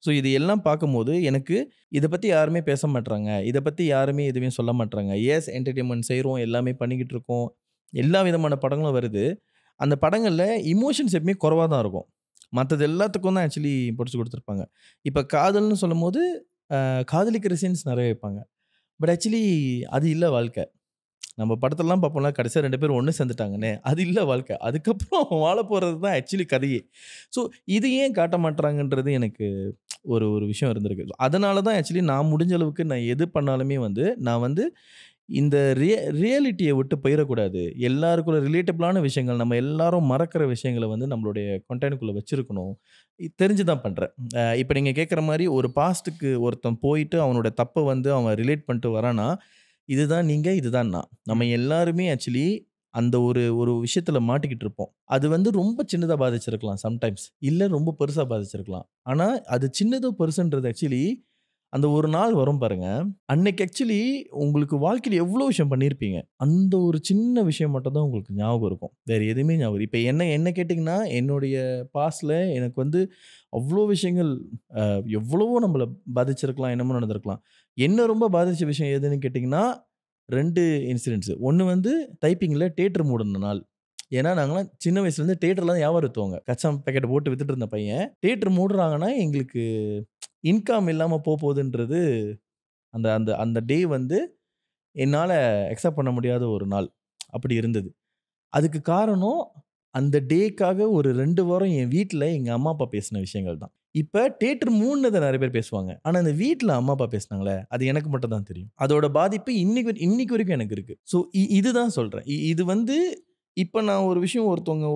ஸோ இது எல்லாம் பார்க்கும்போது எனக்கு இதை பற்றி யாருமே பேச மாட்றாங்க, இதை பற்றி யாருமே எதுவுமே சொல்ல மாட்றாங்க. எஸ் என்டர்டெயின்மெண்ட் செய்கிறோம், எல்லாமே பண்ணிக்கிட்டு இருக்கோம், எல்லா விதமான படங்களும் வருது. அந்த படங்களில் இமோஷன்ஸ் எப்பவுமே குறைவாக தான் இருக்கும். மற்றது எல்லாத்துக்கும் தான் ஆக்சுவலி பிடிச்சி கொடுத்துருப்பாங்க. இப்போ காதல்னு சொல்லும் போது காதலிக்கிற சீன்ஸ் நிறைய வைப்பாங்க. பட் ஆக்சுவலி அது இல்லை வாழ்க்கை. நம்ம படத்தெல்லாம் பார்ப்போம்ல, கடைசியாக 2 பேரும் ஒன்று சேர்ந்துட்டாங்கன்னு, அது இல்லை வாழ்க்கை. அதுக்கப்புறம் வாழ போகிறது தான் ஆக்சுவலி கதையே. ஸோ இது ஏன் காட்ட மாட்டுறாங்கன்றது எனக்கு ஒரு விஷயம் இருந்திருக்கு. அதனால தான் ஆக்சுவலி நான் முடிஞ்ச அளவுக்கு நான் எது பண்ணாலுமே வந்து நான் வந்து இந்த ரியாலிட்டியை விட்டு போயிடக்கூடாது. எல்லாருக்குள்ள ரிலேட்டபிளான விஷயங்கள், நம்ம எல்லாரும் மறக்கிற விஷயங்களை வந்து நம்மளுடைய கண்டென்ட்குள்ளே வச்சுருக்கணும். தெரிஞ்சு தான் பண்ணுறேன். இப்போ நீங்கள் கேட்குற மாதிரி ஒரு பாஸ்ட்டுக்கு ஒருத்தன் போயிட்டு அவனோட தப்பை வந்து அவன் ரிலேட் பண்ணிட்டு வரானா, இதுதான் நீங்கள், இதுதான் நான். நம்ம எல்லாருமே ஆக்சுவலி அந்த ஒரு விஷயத்தில் மாட்டிக்கிட்டு இருப்போம். அது வந்து ரொம்ப சின்னதாக பாதிச்சிருக்கலாம் சம்டைம்ஸ், இல்லை ரொம்ப பெருசாக பாதிச்சிருக்கலாம். ஆனால் அது சின்னதோ பெருசுன்றது ஆக்சுவலி அந்த ஒரு நாள் வரும் பாருங்க, அன்னைக்கு ஆக்சுவலி உங்களுக்கு வாழ்க்கையில் எவ்வளோ விஷயம் பண்ணியிருப்பீங்க, அந்த ஒரு சின்ன விஷயம் மட்டும் தான் உங்களுக்கு ஞாபகம் இருக்கும், வேறு எதுவுமே ஞாபகம். இப்போ என்ன கேட்டிங்கன்னா, என்னுடைய பாஸ்டில் எனக்கு வந்து அவ்வளோ விஷயங்கள் எவ்வளவோ நம்மளை பாதிச்சிருக்கலாம், என்னமோ நடந்திருக்கலாம். என்ன ரொம்ப பாதித்த விஷயம் எதுன்னு கேட்டிங்கன்னா 2 இன்சிடென்ட்ஸு. ஒன்று வந்து டைப்பிங்கில் தியேட்டர் மூடின நாள். ஏன்னா நாங்களாம் சின்ன வயசுலேருந்து தியேட்டர்லாம் வியாபாரம் விற்றுவாங்க. கச்சா பேக்கெட்டை போட்டு வித்துட்டு இருந்த பையன், தியேட்டர் மூடுறாங்கன்னா எங்களுக்கு இன்கம் இல்லாமல் போகுதுன்றது அந்த அந்த அந்த டே வந்து என்னால் அக்செப்ட் பண்ண முடியாத ஒரு நாள் அப்படி இருந்தது. அதுக்கு காரணம் அந்த டேக்காக ஒரு 2 வாரம் என் வீட்டில் எங்கள் அம்மா அப்பா பேசின விஷயங்கள் தான். இப்போ தியேட்டர் மூணுனதை நிறைய பேர் பேசுவாங்க, ஆனால் அந்த வீட்டில் அம்மா அப்பா பேசினாங்களே அது எனக்கு மட்டும் தான் தெரியும். அதோட பாதிப்பு இன்னைக்கு வரைக்கும் எனக்கு இருக்குது. ஸோ இதுதான் சொல்கிறேன். இது வந்து இப்போ நான் ஒரு விஷயம் ஒருத்தவங்க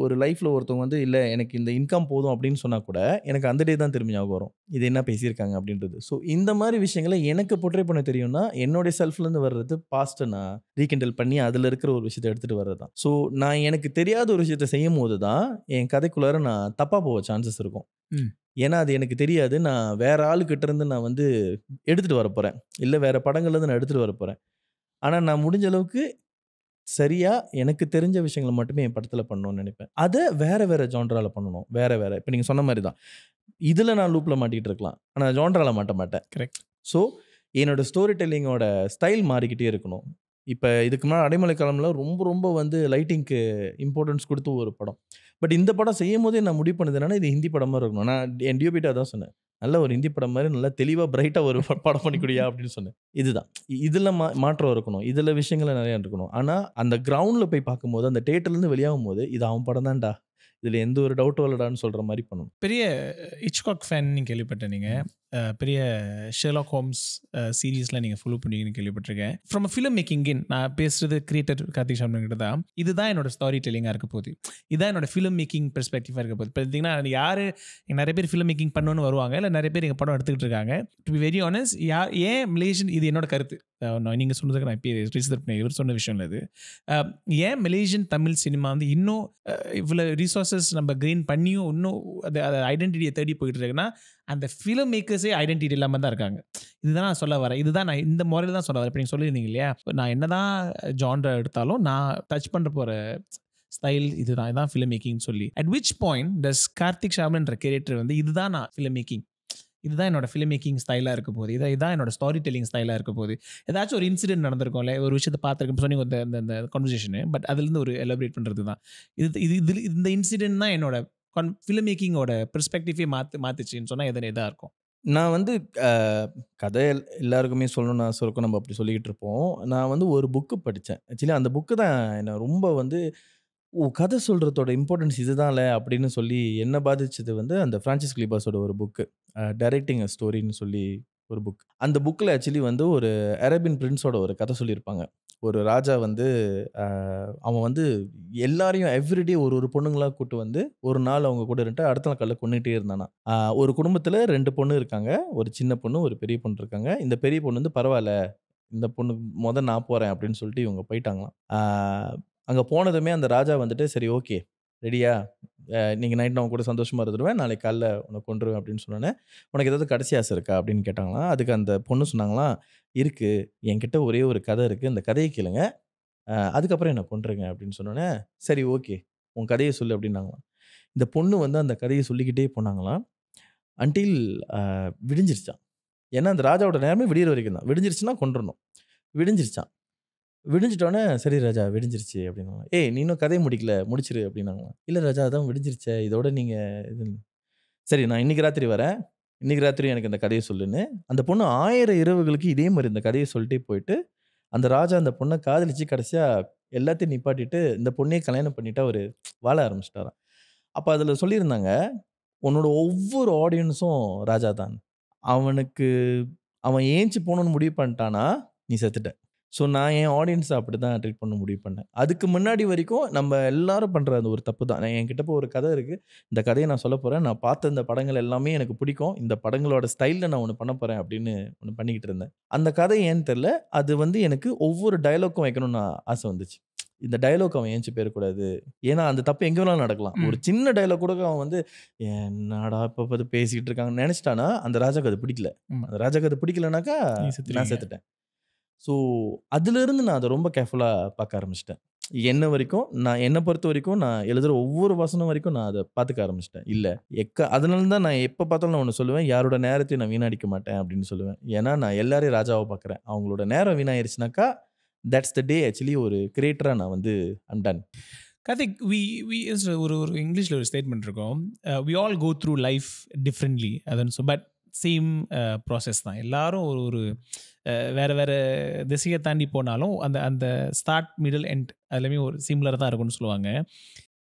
ஒரு லைஃப்பில் ஒருத்தவங்க வந்து இல்லை எனக்கு இந்த இன்கம் போதும் அப்படின்னு சொன்னால் கூட எனக்கு அந்த டே தான் திரும்பி ஞாபகம் வரும், இது என்ன பேசியிருக்காங்க அப்படின்றது. ஸோ இந்த மாதிரி விஷயங்களை எனக்கு போர்ட்ரே பண்ண தெரியும்னா என்னுடைய செல்ஃப்லேருந்து வர்றது பாஸ்ட்டை நான் ரீகண்டல் பண்ணி அதில் இருக்கிற ஒரு விஷயத்தை எடுத்துகிட்டு வர்றது தான். ஸோ நான் எனக்கு தெரியாத ஒரு விஷயத்தை செய்யும் போது தான் என் கதைக்குள்ளார நான் தப்பாக போக சான்சஸ் இருக்கும். ஏன்னா அது எனக்கு தெரியாது, நான் வேற ஆளுக்கிட்ட இருந்து நான் வந்து எடுத்துகிட்டு வர போகிறேன், இல்லை வேற படங்கள்லேருந்து நான் எடுத்துகிட்டு வர போகிறேன். ஆனால் நான் முடிஞ்ச அளவுக்கு சரியா எனக்கு தெரிஞ்ச விஷயங்களை மட்டுமே என் படத்தில் பண்ணணும்னு நினைப்பேன். அதை வேற ஜான்ரால பண்ணணும். வேற இப்போ நீங்கள் சொன்ன மாதிரி தான், இதில் நான் லூப்பில் மாட்டிகிட்டு இருக்கலாம், ஆனால் ஜான்ரால மாட்ட மாட்டேன். கரெக்ட். ஸோ என்னோட ஸ்டோரி டெல்லிங்கோட ஸ்டைல் மாறிக்கிட்டே இருக்கணும். இப்போ இதுக்கு முன்னாடி அடைமலை காலம்ல ரொம்ப வந்து லைட்டிங்க்கு இம்பார்ட்டன்ஸ் கொடுத்து ஒரு படம், பட் இந்த படம் செய்யும்போதே நான் முடிவு பண்ணது என்னன்னா, இது ஹிந்தி படமா இருக்கணும். நான் என் டிஓபிட்ட அதான் சொன்னேன். நல்ல ஒரு ஹிந்தி படம் மாரி நல்லா தெளிவா பிரைட்டா ஒரு படம் பண்ணி குடுயா அப்படின்னு சொன்னேன். இதுதான். இதுல மாற்றம் இருக்கணும். இதுல விஷயங்கள் நெறைய இருக்கணும். ஆனா அந்த கிரவுண்ட்ல போய் பார்க்கும்போது, அந்த தியேட்டர்லேருந்து வெளியாகும்போது, இது அவன் படம் தான்டா. இதுல எந்த ஒரு டவுட்டும் இல்லடான்னு சொல்ற மாரி பண்ணணும். பெரிய ஹிச்காக் ஃபேன் கேள்விப்பட்டேன் நீங்க. பெரிய ஷெர்லாக் ஹோம்ஸ் சீரீஸ்லாம் நீங்கள் ஃபாலோ பண்ணுவீங்கன்னு கேள்விப்பட்டிருக்கேன். ஃப்ரம் ஃபிலிம் மேக்கிங் நான் பேசுறது கிரியேட்டர் கார்த்திக் சாமன் கிட்ட தான். இதுதான் என்னோட ஸ்டாரி டெல்லிங்காக இருக்க போகுது. இதுதான் என்னோட ஃபிலிம் மேக்கிங் பெர்ஸ்பெக்டிவாக இருக்க போகுது. இப்போ பார்த்தீங்கன்னா யார் நிறைய பேர் ஃபிலிம் மேக்கிங் பண்ணணும்னு வருவாங்க, இல்லை நிறைய பேர் எங்கள் படம் எடுத்துக்கிட்டு இருக்காங்க. டு பி வெரி ஆனஸ்ட், ஏன் மலேசியன், இது என்னோட கருத்து, நீங்கள் சொன்னதுக்கு நான் இப்போ ரிசர்ச் பண்ணேன், இவர் சொன்ன விஷயம் இது. ஏன் மலேசியன் தமிழ் சினிமா வந்து இன்னும் இவ்வளோ ரிசோர்ஸஸ் நம்ம கெயின் பண்ணியும் இன்னும் அது ஐடென்டிட்டியை தேடி போயிட்டு இருக்குன்னா, அந்த ஃபிலிம் மேக்கர்ஸே ஐடென்டிட்டி இல்லாமல் தான் இருக்காங்க. இதுதான் நான் சொல்ல வரேன். இதுதான் நான் இந்த முறையில் தான் சொல்ல வரேன். இப்போ நீங்கள் சொல்லியிருந்தீங்க இல்லையா, நான் என்ன தான் ஜான்ரை எடுத்தாலும் நான் டச் பண்ணுற போகிற ஸ்டைல் இதுதான் ஃபிலிம் மேக்கிங்னு சொல்லி. At which point does Karthik ஷாமன்ற கேரக்டர் வந்து இதுதான் நான் ஃபிலிம் மேக்கிங், இதுதான் என்னோட ஃபிலிம் மேக்கிங் ஸ்டைலாக இருக்க போகுது, இதான் என்னோட ஸ்டாரி டெல்லிங் ஸ்டைலாக இருக்க போகுது. ஏதாச்சும் ஒரு இன்சிடென்ட் நடந்திருக்கும்ல, ஒரு விஷயத்தை பார்த்துருக்கேன் சொன்னீங்க இந்த கான்வர்சேஷனு, பட் அதுலேருந்து ஒரு எலாபரேட் பண்ணுறது தான் இந்த இன்சிடென்ட் தான் என்னோட ஃபிலிம் மேக்கிங்கோட பெர்ஸ்பெக்டிவே மாற்றுச்சின்னு சொன்னால் எதாக இருக்கும்? நான் வந்து கதை எல்லாருக்குமே சொல்லணும்னு ஆசை இருக்கும். நம்ம அப்படி சொல்லிக்கிட்டு இருப்போம். நான் வந்து ஒரு புக்கு படிச்சேன். ஆக்சுவலி அந்த புக்கு தான் என்ன ரொம்ப வந்து, கதை சொல்றதோட இம்பார்ட்டன்ஸ் இதுதான்ல அப்படின்னு சொல்லி என்ன பாதிச்சது வந்து அந்த பிரான்சிஸ் கிளிபாஸோட ஒரு புக்கு. டைரக்டிங் அ ஸ்டோரின்னு சொல்லி ஒரு புக். அந்த புக்ல ஆக்சுவலி வந்து ஒரு அரேபியன் பிரின்ஸோட ஒரு கதை சொல்லியிருப்பாங்க. ஒரு ராஜா வந்து அவன் வந்து எல்லாரையும் எவ்ரிடே ஒரு பொண்ணுங்களா கூட்டு வந்து ஒரு நாள் அவங்க கூட இருந்துட்டு அடுத்த நாள் காலைல கொன்னுட்டே இருந்தானா. ஒரு குடும்பத்துல 2 பொண்ணு இருக்காங்க. ஒரு சின்ன பொண்ணு, ஒரு பெரிய பொண்ணு இருக்காங்க. இந்த பெரிய பொண்ணு வந்து பரவால்ல, இந்த பொண்ணுக்கு நான் போறேன் அப்படின்னு சொல்லிட்டு இவங்க போயிட்டாங்களாம். அங்க போனதுமே அந்த ராஜா வந்துட்டு, "சரி ஓகே, ரெடியா? இன்னைக்கு நைட் நான் உன் கூட சந்தோஷமா இருந்துருவேன். நாளைக்கு காலைல உன்ன கொன்றுவேன்" அப்படின்னு சொன்னோனே, "உனக்கு ஏதாவது கடைசி ஆசை இருக்கா?" அப்படின்னு கேட்டாங்களாம். அதுக்கு அந்த பொண்ணு சொன்னாங்களாம், "இருக்கு. என்கிட்ட ஒரே ஒரு கதை இருக்கு. அந்த கதைய கேளுங்க. அதுக்கப்புறம் என்ன கொன்றுங்க" அப்படின்னு சொன்னோனே, "சரி ஓகே. உன் கதைய சொல்லு" அப்படின்னாங்களாம். இந்த பொண்ணு வந்து அந்த கதைய சொல்லிக்கிட்டே போனாங்களாம். அன்டில் அ விடிஞ்சிருச்சாம். ஏன்னா அந்த ராஜாவோட நேரமே விடியற வரைக்கும் தான். விடிஞ்சிருச்சுன்னா கொன்றணும். விடிஞ்சிருச்சாம். விடிஞ்சிட்டோனே, "சரி ராஜா விடிஞ்சிருச்சு" அப்படின்னாங்களாம். "ஏய் நீ இன்னும் கதைய முடிக்கல. முடிச்சிரு" அப்படின்னாங்களாம். "இல்ல ராஜா அதான் விடிஞ்சிருச்சே. இதோட நீங்க இது" "சரி நான் இன்னைக்கு ராத்திரி வரேன். இன்னைக்கு ராத்திரி எனக்கு இந்த கதைய சொல்லுன்னு" அந்த பொண்ணு 1000 இரவுகளுக்கு இதே மாரி இந்த கதைய சொல்லிட்டே போயிட்டு, அந்த ராஜா அந்த பொண்ண காதலிச்சு கடைசியா எல்லாத்தையும் நிப்பாட்டிட்டு, இந்த பொண்ணையே கல்யாணம் பண்ணிட்டு அவரு வாழ ஆரம்பிச்சுட்டாராம். அப்ப அதுல சொல்லியிருந்தாங்க, "உன்னோட ஒவ்வொரு ஆடியன்ஸும் ராஜா தான். அவனுக்கு அவன் ஏஞ்சி போணும்னு முடிவு பண்ணிட்டானா, நீ செத்துட்ட." ஸோ நான் என் ஆடியன்ஸ அப்படிதான் ட்ரீட் பண்ண முடிவு பண்ணேன். அதுக்கு முன்னாடி வரைக்கும் நம்ம எல்லாரும் பண்ற அந்த ஒரு தப்பு தான். என்கிட்ட இப்போ ஒரு கதை இருக்கு. இந்த கதைய நான் சொல்லப் போறேன். நான் பார்த்த இந்த படங்கள் எல்லாமே எனக்கு பிடிக்கும். இந்த படங்களோட ஸ்டைல்ல நான் ஒண்ணு பண்ணப் போறேன் அப்படின்னு ஒண்ணு பண்ணிக்கிட்டு இருந்தேன். அந்த கதை ஏன்னு தெரியல. அது வந்து எனக்கு ஒவ்வொரு டயலாக்கும் வைக்கணும்னு ஆசை வந்துச்சு. இந்த டயலாக் அவன் ஏஞ்சி போயிறக்கூடாது. ஏன்னா அந்த தப்பு எங்க வேணாலும் நடக்கலாம். ஒரு சின்ன டயலாக் கூட அவன் வந்து என்னடா எப்ப பாத்து பேசிக்கிட்டு இருக்காங்கன்னு நெனச்சுட்டானா, அந்த ராஜாக்கு அது பிடிக்கல. அந்த ராஜாக்கு அது பிடிக்கலனாக்கா நான் செத்துட்டேன். ஸோ, அதிலிருந்து நான் அத ரொம்ப கேர்ஃபுல்லா பார்க்க ஆரம்பிச்சுட்டேன். என்ன பொறுத்தவரைக்கும் நான் எழுதுற ஒவ்வொரு வசனம் வரைக்கும் நான் அத பார்த்துக்க ஆரம்பிச்சுட்டேன். இல்ல, அதனால தான் நான் எப்ப பார்த்தாலும் நான் ஒண்ணு சொல்லுவேன், "யாரோட நேரத்தையும் நான் வீணடிக்க மாட்டேன்" அப்படின்னு சொல்லுவேன். ஏன்னா, நான் எல்லாரையும் ராஜாவா பார்க்குறேன். அவங்களோட நேரம் வீணாயிருச்சுனாக்கா, தட்ஸ் த டே ஆக்சுவலி ஒரு கிரியேட்டரா நான் வந்து ஐம் டன். கார்த்திக், வி ஒரு ஒரு இங்கிலீஷ்ல ஒரு ஸ்டேட்மெண்ட் இருக்கும். We all go through life differently அதுன்னு பட் சேம் ப்ராசஸ் தான். எல்லாரும் ஒரு ஒரு வேறு வேறு திசையை தாண்டி போனாலும் அந்த அந்த ஸ்டார்ட் மிடில் எண்ட் அதுலேயுமே ஒரு சிமிலர் தான் இருக்கும்னு சொல்லுவாங்க.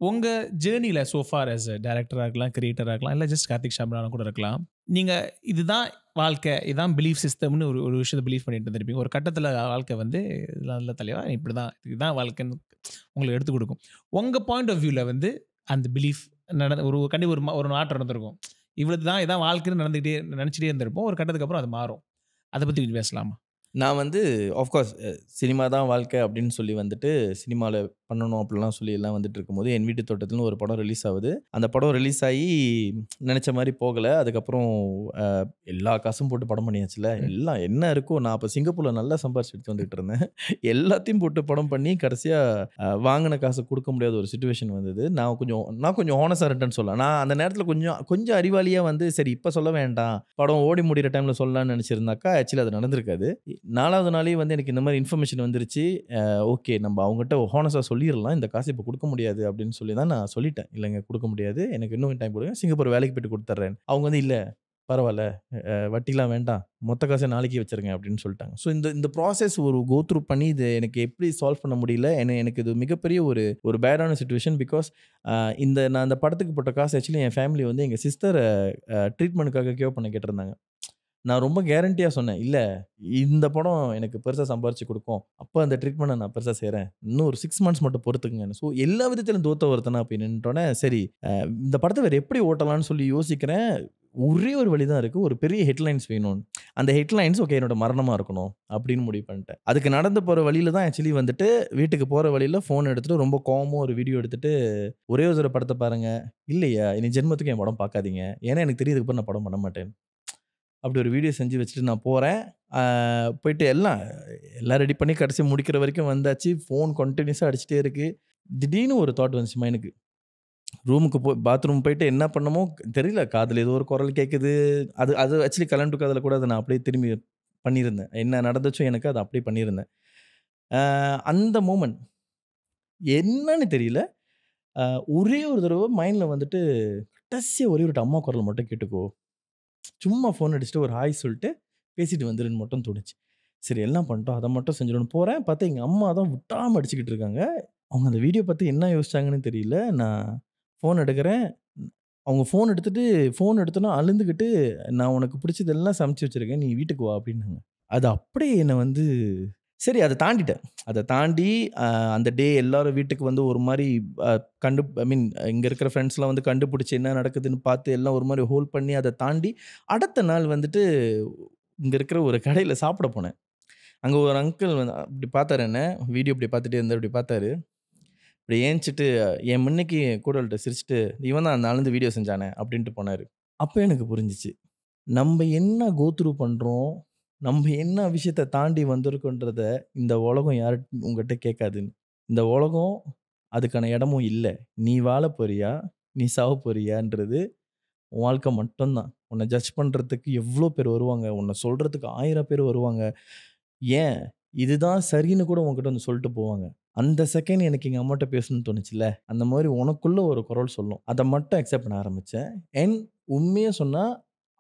உங்கள் ஜேர்னியில் சோஃபார் ஆஸ் அ டேரக்டராக இருக்கலாம், கிரியேட்டராக இருக்கலாம், இல்லை ஜஸ்ட் கார்த்திக் ஷாம்ரானா கூட இருக்கலாம். நீங்கள் இதுதான் வாழ்க்கை, இதுதான் பிலீஃப் சிஸ்டம்னு ஒரு ஒரு விஷயத்தை பிலீவ் பண்ணிட்டு இருந்திருப்பீங்க. ஒரு கட்டத்தில் வாழ்க்கை வந்து நல்ல தலைவா இப்படி தான், இதுதான் வாழ்க்கைன்னு உங்களுக்கு எடுத்து கொடுக்கும். உங்கள் பாயிண்ட் ஆஃப் வியூவில் வந்து அந்த பிலீஃப் கண்டிப்பாக ஒரு மாற்றம் நடந்திருக்கும். இவ்வளவு தான் இதான் வாழ்க்கைன்னு நினச்சிட்டே இருந்திருப்போம். ஒரு கட்டத்துக்கு அப்புறம் அது மாறும். அதை பற்றி கொஞ்சம் பேசலாமா? நான் வந்து ஆஃப்கோர்ஸ் சினிமா தான் வாழ்க்கை அப்படின்னு சொல்லி வந்துட்டு, சினிமால பண்ணணும் அப்படிலாம் சொல்லி எல்லாம் வந்துட்டு இருக்கும்போது, என் வீட்டு தோட்டத்தில்னு ஒரு படம் ரிலீஸ் ஆகுது. அந்த படம் ரிலீஸ் ஆகி நெனச்ச மாரி போகல. அதுக்கப்புறம் எல்லா காசும் போட்டு படம் பண்ணியாச்சுல்ல. எல்லாம் என்ன இருக்கோ, நான் அப்ப சிங்கப்பூர்ல நல்லா சம்பாரிச்சு எடுத்துட்டு வந்துட்டு இருந்தேன். எல்லாத்தையும் போட்டு படம் பண்ணி கடைசியா வாங்குன காச குடுக்க முடியாத ஒரு சிச்சுவேஷன் வந்தது. நான் கொஞ்சம் ஹானஸ்ட்டா இருந்தேன்னு சொல்லலாம். நான் அந்த நேரத்தில கொஞ்சம் அறிவாளியா வந்து, சரி இப்ப சொல்ல வேண்டாம். படம் ஓடி முடியிற டைம்ல சொல்லலாம்னு நெனச்சிருந்தாக்கா, ஆக்சுவலி அது நடந்திருக்காது. 4வது நாளே வந்து எனக்கு இந்த மாரி இன்ஃபர்மேஷன் வந்துருச்சு. ஓகே நம்ம அவங்ககிட்ட ஹானஸ்ட்டா சொல்லிடலாம், இந்த காசு இப்போ கொடுக்க முடியாது அப்படின்னு சொல்லி தான் நான் சொல்லிட்டேன். இல்லைங்க கொடுக்க முடியாது, எனக்கு இன்னும் டைம் கொடுங்க, சிங்கப்பூர் வேலைக்கு போயிட்டு கொடுத்துட்றேன். அவங்க வந்து இல்லை பரவாயில்ல, வட்டிலாம் வேண்டாம், மொத்த காசை நாளைக்கு வச்சிருங்க அப்படின்னு சொல்லிட்டாங்க. ஸோ இந்த இந்த ப்ராசஸ் ஒரு கோ த்ரூ பண்ணி இது எனக்கு எப்படி சால்வ் பண்ண முடியல. எனக்கு இது மிகப்பெரிய ஒரு பேடான சிச்சுவேஷன். பிகாஸ் நான் அந்த படத்துக்கு போட்ட காசு ஆக்சுவலி என் ஃபேமிலி வந்து எங்கள் சிஸ்டரை ட்ரீட்மெண்ட்டுக்காக கியூர் பண்ண கேட்டிருந்தாங்க. நான் ரொம்ப கேரண்டியாக சொன்னேன், இல்லை இந்த படம் எனக்கு பெருசாக சம்பாரிச்சு கொடுக்கும், அப்போ அந்த ட்ரீட்மெண்ட்டை நான் பெருசாக செய்கிறேன், இன்னும் ஒரு 6 months மட்டும் பொறுத்துக்குங்க. ஸோ எல்லா விதத்திலும் தோத்த ஒருத்தனா போய் நின்றுட்டோன்னே, சரி இந்த படத்தை வேறு எப்படி ஓட்டலான்னு சொல்லி யோசிக்கிறேன். ஒரே ஒரு வழி தான் இருக்குது, ஒரு பெரிய ஹெட்லைன்ஸ் வேணும்னு. அந்த ஹெட்லைன்ஸ் ஓகே என்னோட மரணமாக இருக்கணும் அப்படின்னு முடிவு பண்ணிட்டேன். அதுக்கு நடந்து போகிற வழியில் தான் ஆக்சுவலி வந்துட்டு வீட்டுக்கு போகிற வழியில் ஃபோன் எடுத்துகிட்டு ரொம்ப கோவமாக ஒரு வீடியோ எடுத்துகிட்டு, ஒரே ஒரு படத்தை பாருங்கள், இல்லையா இனி ஜென்மத்துக்கு என் படம் பார்க்காதீங்க, ஏன்னா எனக்கு தெரியுதுக்கு அப்புறம் நான் படம் பண்ண மாட்டேன். அப்படி ஒரு வீடியோ செஞ்சு வச்சுட்டு நான் போகிறேன். போயிட்டு எல்லாம் ரெடி பண்ணி கடைசி முடிக்கிற வரைக்கும் வந்தாச்சு. ஃபோன் கண்டினியூஸாக அடிச்சுட்டே இருக்குது. திடீர்னு ஒரு தாட் வந்துச்சு மைண்டுக்கு. ரூமுக்கு பாத்ரூம் போயிட்டு என்ன பண்ணமோ தெரியல, காதில் ஏதோ ஒரு குரல் கேட்குது. அது அது ஆக்சுவலி கலண்டு காதில் கூட அதை நான் அப்படியே திரும்பி பண்ணியிருந்தேன். என்ன நடந்துச்சோ எனக்கு அதை அப்படியே பண்ணியிருந்தேன். அந்த மூமெண்ட் என்னன்னு தெரியல, ஒரே ஒரு தடவை மைண்டில் வந்துட்டு கடைசியாக ஒரே ஒரு அம்மா குரல் மட்டும் கேட்டுக்கோ, சும்மா ஃபோன் அடிச்சுட்டு ஒரு ஹாய் சொல்லிட்டு பேசிட்டு வந்துருன்னு மட்டும் தோணுச்சு. சரி எல்லாம் பண்ணிட்டோம், அதை மட்டும் செஞ்சிடணும் போகிறேன். பார்த்தா எங்கள் அம்மா தான் விட்டாமல் அடிச்சுக்கிட்டு இருக்காங்க. அவங்க அந்த வீடியோ பார்த்து என்ன யோசிச்சாங்கன்னு தெரியல. நான் ஃபோன் எடுக்கிறேன். அவங்க ஃபோன் எடுத்தோன்னா அழுந்துக்கிட்டு, நான் உனக்கு பிடிச்சதெல்லாம் சமைச்சு வச்சுருக்கேன், நீ வீட்டுக்கு வா அப்படின்னாங்க. அது அப்படியே என்னை வந்து சரி அதை தாண்டிட்டேன். அதை தாண்டி அந்த டே எல்லாரும் வீட்டுக்கு வந்து ஒரு மாதிரி இங்கே இருக்கிற ஃப்ரெண்ட்ஸ்லாம் வந்து கண்டுபிடிச்சி என்ன நடக்குதுன்னு பார்த்து எல்லாம் ஒரு மாதிரி ஹோல்ட் பண்ணி அதை தாண்டி அடுத்த நாள் வந்துட்டு இங்கே இருக்கிற ஒரு கடையில் சாப்பிட போனேன். அங்கே ஒரு அங்கிள் வந்து இப்படி பார்த்தாரு, என்ன வீடியோ இப்படி பார்த்துட்டே இருந்தார். இப்படி பார்த்தாரு, இப்படி ஏஞ்சிட்டு என் முன்னைக்கு கூடல்கிட்ட சிரிச்சுட்டு, இவன் தான் அந்த ஆளுந்து வீடியோ செஞ்சானே அப்படின்ட்டு போனார். அப்போ எனக்கு புரிஞ்சிச்சு, நம்ம என்ன கோத்ரூ பண்ணுறோம், நம்ம என்ன விஷயத்தை தாண்டி வந்திருக்கோன்றத இந்த உலகம் யார்கிட்ட உங்கள்கிட்ட கேட்காதுன்னு. இந்த உலகம் அதுக்கான இடமும் இல்லை. நீ வாழ போறியா, நீ சாவ போறியான்றது உன் வாழ்க்கை மட்டும்தான். உன்னை ஜட்ஜ் பண்ணுறதுக்கு எவ்வளோ பேர் வருவாங்க, உன்னை சொல்கிறதுக்கு 1000 பேர் வருவாங்க. ஏன் இதுதான் சரின்னு கூட உங்ககிட்ட வந்து சொல்லிட்டு போவாங்க. அந்த செகண்ட் எனக்கு எங்கள் அம்மாட்ட பேசணும்னு தோணுச்சுல்ல, அந்த மாதிரி உனக்குள்ள ஒரு குரல் சொல்லும். அதை மட்டும் அக்செப்ட் பண்ண ஆரம்பித்தேன். உண்மையாக சொன்னால்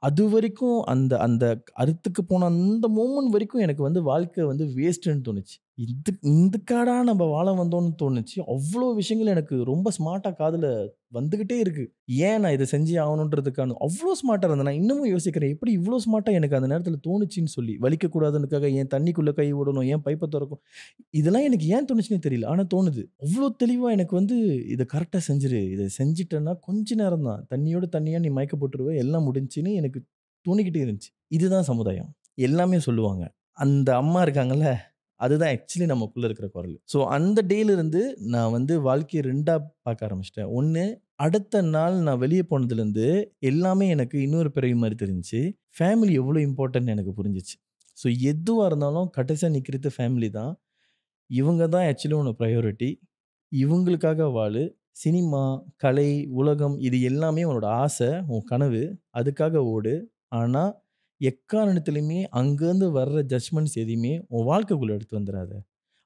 அது வரைக்கும் அந்த அந்த அறுத்துக்கு போன அந்த மோமெண்ட் வரைக்கும் எனக்கு வந்து வாழ்க்கை வந்து வேஸ்ட்டுன்னு தோணுச்சு. இதுக்காடா நம்ம வாழ வந்தோம்னு தோணுச்சு. அவ்வளோ விஷயங்கள் எனக்கு ரொம்ப ஸ்மார்ட்டாக காதில் வந்துக்கிட்டே இருக்கு. ஏன் நான் இதை செஞ்சு ஆகணுன்றதுக்கான அவ்வளோ ஸ்மார்ட்டாக இருந்தேன். நான் இன்னமும் யோசிக்கிறேன், எப்படி இவ்வளோ ஸ்மார்ட்டாக எனக்கு அந்த நேரத்தில் தோணுச்சின்னு சொல்லி. வலிக்கக்கூடாதுன்னுக்காக ஏன் தண்ணிக்குள்ளே கை விடணும், ஏன் பைப்பை திறக்கும், இதெல்லாம் எனக்கு ஏன் தோணுச்சுன்னே தெரியல. ஆனால் தோணுது. அவ்வளோ தெளிவாக எனக்கு வந்து இதை கரெக்டாக செஞ்சிரு, இதை செஞ்சிட்டேன்னா கொஞ்ச நேரம் தான், தண்ணியோட தண்ணியாக நீ மயக்க போட்டுருவ, எல்லாம் முடிஞ்சுன்னு எனக்கு தோணிக்கிட்டே இருந்துச்சு. இதுதான் சமுதாயம் எல்லாமே சொல்லுவாங்க. அந்த அம்மா இருக்காங்கல்ல, அதுதான் ஆக்சுவலி நமக்குள்ள இருக்கிற குரல். ஸோ அந்த டேலேருந்து நான் வந்து வாழ்க்கையை 2ஆ பார்க்க ஆரம்பிச்சிட்டேன். ஒன்று, அடுத்த நாள் நான் வெளியே போனதுலேருந்து எல்லாமே எனக்கு இன்னொரு பிறவி மாதிரி தெரிஞ்சுச்சு. ஃபேமிலி எவ்வளோ இம்பார்ட்டன்ட்னு எனக்கு புரிஞ்சிச்சு. ஸோ எதுவாக இருந்தாலும் கடைசியாக நிற்கிறது ஃபேமிலி தான். இவங்க தான் ஆக்சுவலி உனக்கு ப்ரையாரிட்டி. இவங்களுக்காக வாழு. சினிமா, கலை, உலகம் இது எல்லாமே உன்னோட ஆசை, உன் கனவு. அதுக்காக ஓடு. ஆனால் எக்காரணத்திலுமே அங்கேருந்து வர்ற ஜட்ஜ்மெண்ட்ஸ் எதையுமே உன் வாழ்க்கைக்குள்ளே எடுத்து வந்துடாத.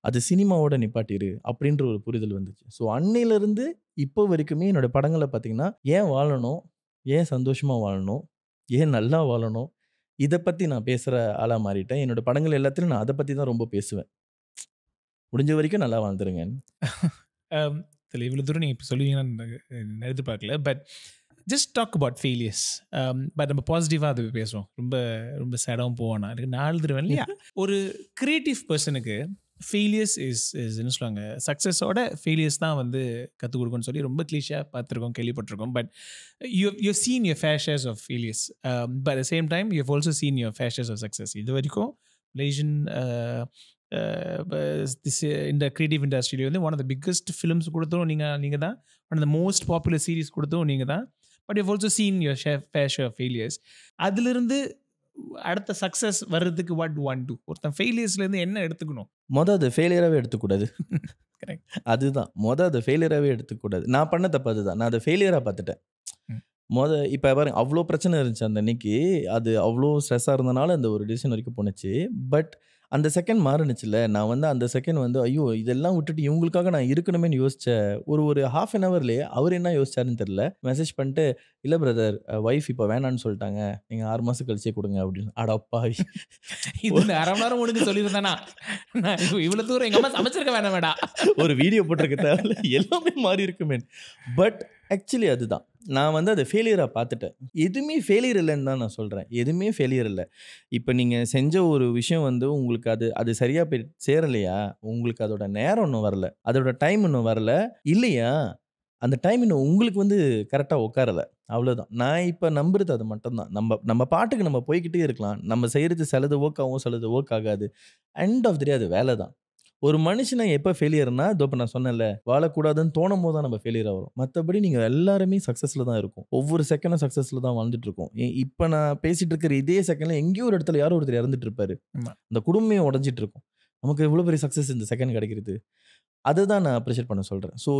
அது சினிமாவோட நிப்பாட்டிரு அப்படின்ற ஒரு புரிதல் வந்துச்சு. ஸோ அன்னையிலேருந்து இப்போ வரைக்குமே என்னோட படங்களை பார்த்தீங்கன்னா, ஏன் வாழணும், ஏன் சந்தோஷமாக வாழணும், ஏன் நல்லா வாழணும், இதை பற்றி நான் பேசுகிற ஆளாக மாறிட்டேன். என்னோட படங்கள் எல்லாத்துலையும் நான் அதை பற்றி தான் ரொம்ப பேசுவேன். முடிஞ்ச வரைக்கும் நல்லா வாழ்ந்துருங்க. இதில் இவ்வளோ தூரம் நீங்கள் இப்போ சொல்லுவீங்கன்னு நான் எதிர்பார்க்கல. But just talk about failures. But நம்ம பாசிட்டிவாக அது பேசுவோம். ரொம்ப ரொம்ப சேடாகவும் போவோம். எனக்கு நான் எழுதுருவேன் இல்லையா. ஒரு கிரியேட்டிவ் பர்சனுக்கு ஃபெயிலியர்ஸ் இஸ் என்ன சொல்லுவாங்க, சக்ஸஸோட ஃபெயிலியர்ஸ் தான் வந்து கற்றுக் கொடுக்குன்னு சொல்லி ரொம்ப கிளீஷாக பார்த்துருக்கோம், கேள்விப்பட்டிருக்கோம். But you seen your fair shares of failures. But at same time you also seen your fair shares of success. இது வரைக்கும் மலேசியன் இந்த கிரியேட்டிவ் இண்டஸ்ட்ரியில வந்து one of the biggest films கொடுத்தோம் நீங்கள் தான். One of the most popular series கொடுத்தோம் நீங்கள் தான். But you also seen your fair share of failures. அதிலிருந்து அடுத்த சக்ஸஸ் வர்றதுக்கு வாட் டு வாண்ட் டு, ஒருத்தன் ஃபெயிலியர்ஸ்லேருந்து என்ன எடுத்துக்கணும்? அது ஃபெயிலியராகவே எடுத்துக்கூடாது. கரெக்ட், அதுதான் அதை ஃபெயிலியராகவே எடுத்துக்கூடாது. நான் பண்ண தப்பு அதுதான். நான் அதை ஃபெயிலியராக பார்த்துட்டேன். இப்போ பாருங்க, அவ்வளோ பிரச்சனை இருந்துச்சு அந்த அன்னைக்கு. அது அவ்வளோ ஸ்ட்ரெஸ்ஸாக இருந்தனால அந்த ஒரு டிசிஷன் வரைக்கும் போணுச்சு. பட் அந்த செகண்ட் மாறுனுச்சுல்ல. நான் வந்து அந்த செகண்ட் வந்து ஐயோ! இதெல்லாம் விட்டுட்டு இவங்களுக்காக நான் இருக்கணுமேன்னு யோசிச்ச ஒரு 1/2 அன் ஹவர்லயே அவரு என்ன யோசிச்சாருன்னு தெரியல. மெசேஜ் பண்ணிட்டு, "இல்ல பிரதர் வைஃப் இப்ப வேணான்னு சொல்ட்டாங்க. நீங்க 6 மாசம் கழிச்சே குடுங்க" அப்படின்னு. அட பாவி! இது 1/2 மணி நேரம் உனக்கு சொல்லியிருந்தானா, நான் இவ்வளவு தூரம் எங்க அம்மா சமைச்சிருக்க வேணாமேடா. ஒரு வீடியோ போட்டிருக்க தேவையில்ல. எல்லாமே மாறி இருக்குமே. பட் ஆக்சுவலி அதுதான். நான் வந்து அத ஃபெயிலியரா பார்த்துட்டேன். எதுவுமே ஃபெயிலியர் இல்லன்னு தான் நான் சொல்றேன். எதுவுமே ஃபெயிலியர் இல்ல. இப்ப நீங்க செஞ்ச ஒரு விஷயம் வந்து உங்களுக்கு அது சரியா போய் சேரலையா? உங்களுக்கு அதோட நேரம் இன்னும் வரல. அதோட டைம் இன்னும் வரல. இல்லையா? அந்த டைம் இன்னும் உங்களுக்கு வந்து கரெக்ட்டா உட்காரல. அவ்வளோதான். நான் இப்ப நம்புறது அது மட்டும் தான். நம்ம பாட்டுக்கு நம்ம போய்க்கிட்டே இருக்கலாம். நம்ம செய்றது சிலது வொர்க் ஆகும், சிலது வொர்க் ஆகாது. எண்ட் ஆஃப் தி டே அது வேல தான். ஒரு மனுஷன எப்ப ஃபெயிலியர்னா, இதோ இப்ப நான் சொன்னேன்ல, வாழக்கூடாதுன்னு தோணும்போது தான் நம்ம ஃபெயிலியர் ஆகுறோம். மத்தபடி நீங்க எல்லாருமே சக்சஸ்ல தான் இருக்கோம். ஒவ்வொரு செகண்டும் சக்சஸ்ல தான் வாழ்ந்துட்டு இருக்கோம். இப்ப நான் பேசிட்டு இருக்கிற இதே செகண்ட்ல எங்கேயோ ஒரு இடத்துல யாரோ ஒருத்தர் இறந்துட்டு இருப்பாரு. ஆமா. அந்த குடும்பமே உடைஞ்சிட்டு இருக்கும். நமக்கு இவ்வளோ பெரிய சக்சஸ் இந்த செகண்ட் கிடைக்கிறது. அததான் நான் அப்ரிஷியேட் பண்ண சொல்றேன். ஸோ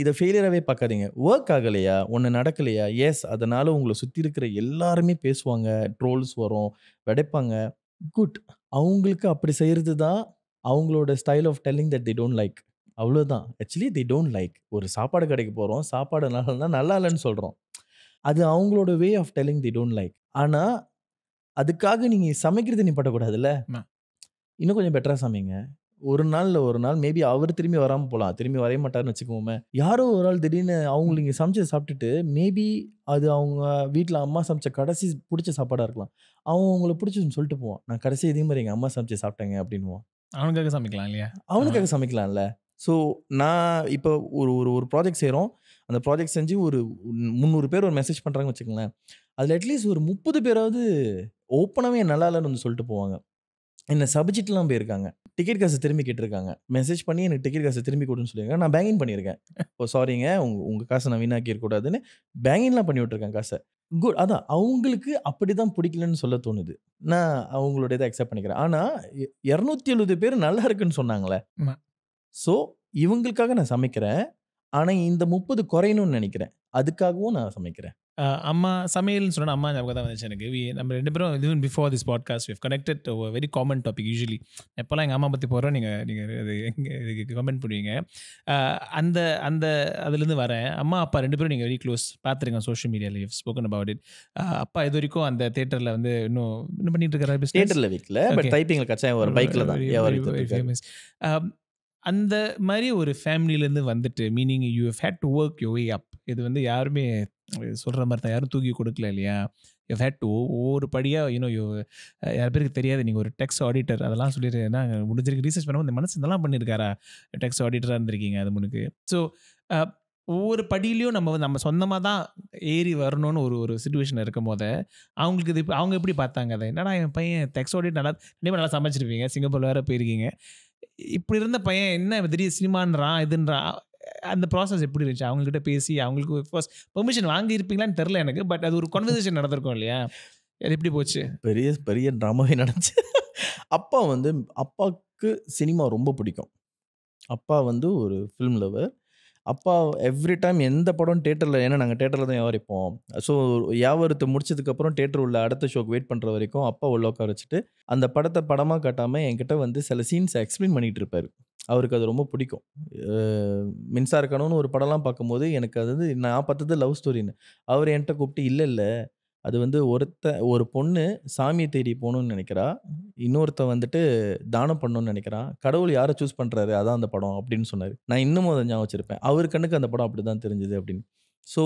இத ஃபெயிலியராவே பார்க்காதீங்க. வொர்க் ஆகலையா? ஒண்ணு நடக்கலையா? எஸ் அதனால உங்கள சுத்தி இருக்கிற எல்லாருமே பேசுவாங்க. ட்ரோல்ஸ் வரும். வெடைப்பாங்க. குட். அவங்களுக்கு அப்படி செய்றது தான் அவங்களோட style of telling that they don't like. அவ்வளோதான். Actually they don't like. ஒரு சாப்பாடு கடைக்கு போறோம். சாப்பாடு நல்லா இல்லன்னா, நல்லா இல்லன்னு சொல்றோம். அது அவங்களோட way of telling they don't like. ஆனா, அதுக்காக நீங்க சமைக்கிறத நிப்பாட்டக்கூடாதுல்ல. ஆமா. இன்னும் கொஞ்சம் பெட்டரா சமைங்க. ஒரு நாள்ல ஒரு நாள் மேபி அவரு திரும்பி வராம போலாம். திரும்பி வரவே மாட்டாருன்னு வச்சுக்குவோமே. யாரோ ஒரு ஆள் திடீர்னு அவங்களுக்கு நீங்க சமைச்சத சாப்பிட்டுட்டு, மேபி அது அவங்க வீட்ல அம்மா சமைச்ச கடைசி புடிச்ச சாப்பாடா இருக்கலாம். அவன் உங்களுக்கு புடிச்சதுன்னு சொல்லிட்டு போவான். நான் கடைசியா இதே மாரி எங்க அம்மா சமைச்சது சாப்பிட்டேங்க அப்டின்னுவான். அவனுக்காக சமைக்கலாம் இல்லையா? அவனுக்காக சமைக்கலாம்ல. ஸோ நான் இப்போ ஒரு ஒரு ஒரு ப்ராஜெக்ட் செய்றோம். அந்த ப்ராஜெக்ட் செஞ்சு ஒரு 300 பேர் ஒரு மெசேஜ் பண்றாங்கன்னு வச்சுக்கங்களேன். அதுல அட்லீஸ்ட் ஒரு 30 பேராவது ஓப்பனாவே நல்லா இல்லன்னு வந்து சொல்லிட்டு போவாங்க. என்ன சபிச்சிட்டுலாம் போயிருக்காங்க. டிக்கெட் காசு திரும்பி கேட்டுருக்காங்க. மெசேஜ் பண்ணி எனக்கு டிக்கெட் காசு திரும்பி குடுன்னு சொல்லியிருக்காங்க. நான் பேங்கிங் பண்ணியிருக்கேன். ஓ சாரிங்க உங்க காச நான் வீணாக்கிற கூடாதுன்னு பேங்கிங்லாம் பண்ணி விட்டுருக்கேன் காச. குட் அதான் அவங்களுக்கு அப்படிதான் பிடிக்கலன்னு சொல்ல தோணுது. நான் அவங்களோட இத அக்செப்ட் பண்ணிக்கிறேன். ஆனா 270 பேர் நல்லா இருக்குன்னு சொன்னாங்களே. ஆமா. ஸோ இவங்களுக்காக நான் சமைக்கிறேன். ஆனா இந்த 30 குறையணும்னு நெனைக்கிறேன். அதுக்காகவும் நான் சமைக்கிறேன். அம்மா சமையல்னு சொன்னா அம்மா ஞாபகம் தான் வந்துச்சு எனக்கு. நம்ம 2 பேரும் even before this podcast we have connected on very common topic usually. எப்போலாம் எங்க அம்மா பத்தி போடுறோம் நீங்க நீங்க அது இதுக்கு கமெண்ட் பண்ணுவீங்க. அந்த அந்த அதுலேருந்து வரேன். அம்மா, அப்பா 2 பேரும் நீங்க வெரி க்ளோஸ். பார்த்துருக்கேன் சோஷியல் மீடியால you have spoken about it. அப்பா இதுவரைக்கும் அந்த தியேட்டர்ல வந்து இன்னும் பண்ணிட்டு இருக்காரா பிசினஸ்? தியேட்டர்ல விக்கல. பட் டைப்பிங்ல கச்சான் ஒரு பைக்ல தான் வியாபாரித்துட்டு இருக்காரு. ஃபேமஸ். அந்த மாதிரி ஒரு ஃபேமிலியிலேருந்து வந்துட்டு meaning you have had to work your way up. இது வந்து யாருமே சொல்கிற மாதிரி தான் யாரும் தூக்கி கொடுக்கல இல்லையா? யூ ஹேட் டு ஒவ்வொரு படியாக யார் பேருக்கு தெரியாது நீங்கள் ஒரு டெக்ஸ் ஆடிட்டர் அதெல்லாம் சொல்லிட்டு ஏன்னா முடிஞ்சிருக்கு ரீசர்ச் பண்ணும்போது இந்த மனசு இதெல்லாம் பண்ணியிருக்காரா டெக்ஸ் ஆடிட்டராக இருந்திருக்கீங்க அது முன்னுக்கு. ஸோ ஒவ்வொரு படியிலையும் நம்ம சொந்தமாக தான் ஏறி வரணும்னு ஒரு சுச்சுவேஷன் இருக்கும் போது அவங்களுக்கு இது அவங்க எப்படி பார்த்தாங்க அதை? என்னடா என் பையன் டெக்ஸ் ஆடிட் கண்டிப்பாக நல்லா சமைச்சிருப்பீங்க, சிங்கப்பூர் வேறு போயிருக்கீங்க, இப்படி இருந்த பையன் என்ன திடீர் சினிமான்றான் இதுன்றான், அந்த ப்ராசஸ் எப்படி இருந்துச்சு? அவங்ககிட்ட பேசி அவங்களுக்கு ஃபர்ஸ்ட் பெர்மிஷன் வாங்கியிருப்பீங்களான்னு தெரில எனக்கு. பட் அது ஒரு கான்வர்சேஷன் நடந்திருக்கும் இல்லையா? அது எப்படி போச்சு? பெரிய பெரிய ட்ராமாவே நடந்துச்சு. அப்பா வந்து அப்பாவுக்கு சினிமா ரொம்ப பிடிக்கும். அப்பா வந்து ஒரு ஃபிலிம் லவர். அப்பா எவ்ரி டைம் எந்த படம் தியேட்டர்ல ஏன்னா நாங்க தியேட்டர்ல தான் வியாபாரிப்போம். ஸோ வியாபாரத்த முடிச்சதுக்கப்புறம் தியேட்டர் உள்ள அடுத்த ஷோக்கு வெயிட் பண்ற வரைக்கும் அப்பா உள்ள உட்கார வச்சுட்டு, அந்த படத்த படமா காட்டாம என்கிட்ட வந்து சில சீன்ஸ எக்ஸ்ப்ளைன் பண்ணிட்டு இருப்பாரு. அவருக்கு அது ரொம்ப பிடிக்கும். அ மின்சார கனவுன்னு ஒரு படம்லாம் பார்க்கும்போது எனக்கு அது வந்து நான் பார்த்தது லவ் ஸ்டோரின்னு. அவர் என்ட்ட கூப்பிட்டு இல்ல இல்ல அது வந்து ஒரு பொண்ணு சாமிய தேடி போணும்னு நெனைக்கிறா. இன்னொருத்தன் வந்துட்டு தானம் பண்ணணும்னு நெனைக்கிறான். கடவுள் யார சூஸ் பண்றாரு, அதான் அந்த படம் அப்படின்னு சொன்னாரு. நான் இன்னமும் அத ஞாபகம் வச்சிருப்பேன். அவரு கண்ணுக்கு அந்த படம் அப்படிதான் தெரிஞ்சது அப்படின்னு. ஸோ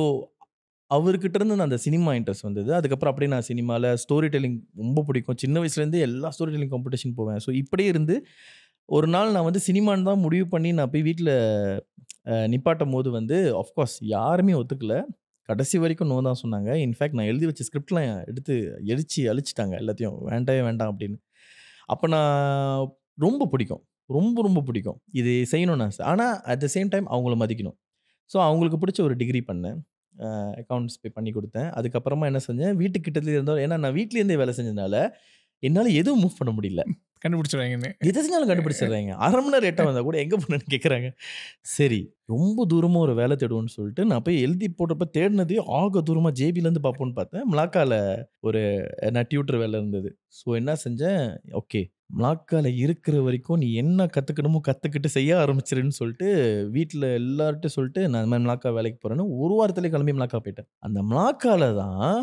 அவர்கிட்ட இருந்து நான் அந்த சினிமா இன்ட்ரெஸ்ட் வந்தது. அதுக்கப்புறம் அப்படியே நான் சினிமால ஸ்டோரி டெல்லிங் ரொம்ப பிடிக்கும். சின்ன வயசுலேருந்தே எல்லா ஸ்டோரி டெல்லிங் காம்படிஷன் போவேன். ஸோ இப்படியே இருந்து ஒரு நாள் நான் வந்து சினிமான்னு தான் முடிவு பண்ணி நான் போய் வீட்ல நிப்பாட்டும்போது வந்து ஆஃப் கோர்ஸ் யாருமே ஒத்துக்கல. கடைசி வரைக்கும் நோ தான் சொன்னாங்க. இன்ஃபாக்ட் நான் எழுதி வச்ச ஸ்கிரிப்ட்லாம் எடுத்து எரிச்சு அழிச்சுட்டாங்க எல்லாத்தையும். வேண்டவே வேண்டாம் அப்படின்னு. அப்ப நான் ரொம்ப பிடிக்கும். ரொம்ப ரொம்ப பிடிக்கும். இது செய்யணும்னு ஆசை. ஆனா அட் த சேம் டைம் அவங்கள மதிக்கணும். ஸோ அவங்களுக்கு பிடிச்ச ஒரு டிகிரி பண்ணேன். அக்கவுண்ட்ஸ் பண்ணி குடுத்தேன். அதுக்கப்புறமா என்ன செஞ்சேன், வீட்டுக்கு கிட்டத்திலே இருந்தோம். ஏன்னா நான் வீட்லேருந்தே வேலை செஞ்சதுனால, என்னால எதுவும் மூவ் பண்ண முடியல. கண்டுபிடிச்சிருவாங்கன்னு. எத செஞ்சாலும் கண்டுபிடிச்சிடுறாய்ங்க. 1/2 மணி நேரம் லேட்டா வந்தா கூட எங்க போனேன்னு கேட்குறாங்க. சரி, ரொம்ப தூரமா ஒரு வேலை தேடுவோம்னு சொல்லிட்டு, நான் போய் எழுதி போட்டப்ப தேடுனதே ஆக தூரமா ஜேபிலேருந்து பார்ப்போம்ன்னு பார்த்தேன். மலாக்கால ஒரு நான் டியூட்டர் வேலை இருந்தது. ஸோ என்ன செஞ்சேன், ஓகே மலாக்கால இருக்கிற வரைக்கும் நீ என்ன கத்துக்கணுமோ கத்துக்கிட்டு செய்ய ஆரம்பிச்சிருன்னு சொல்லிட்டு, வீட்ல எல்லார்ட்டயும் சொல்லிட்டு, நான் இந்த மாரி மலாக்கா வேலைக்கு போறேன்னு, ஒரு வாரத்திலேயே கிளம்பி மலாக்கா போயிட்டேன். அந்த மலாக்கால தான்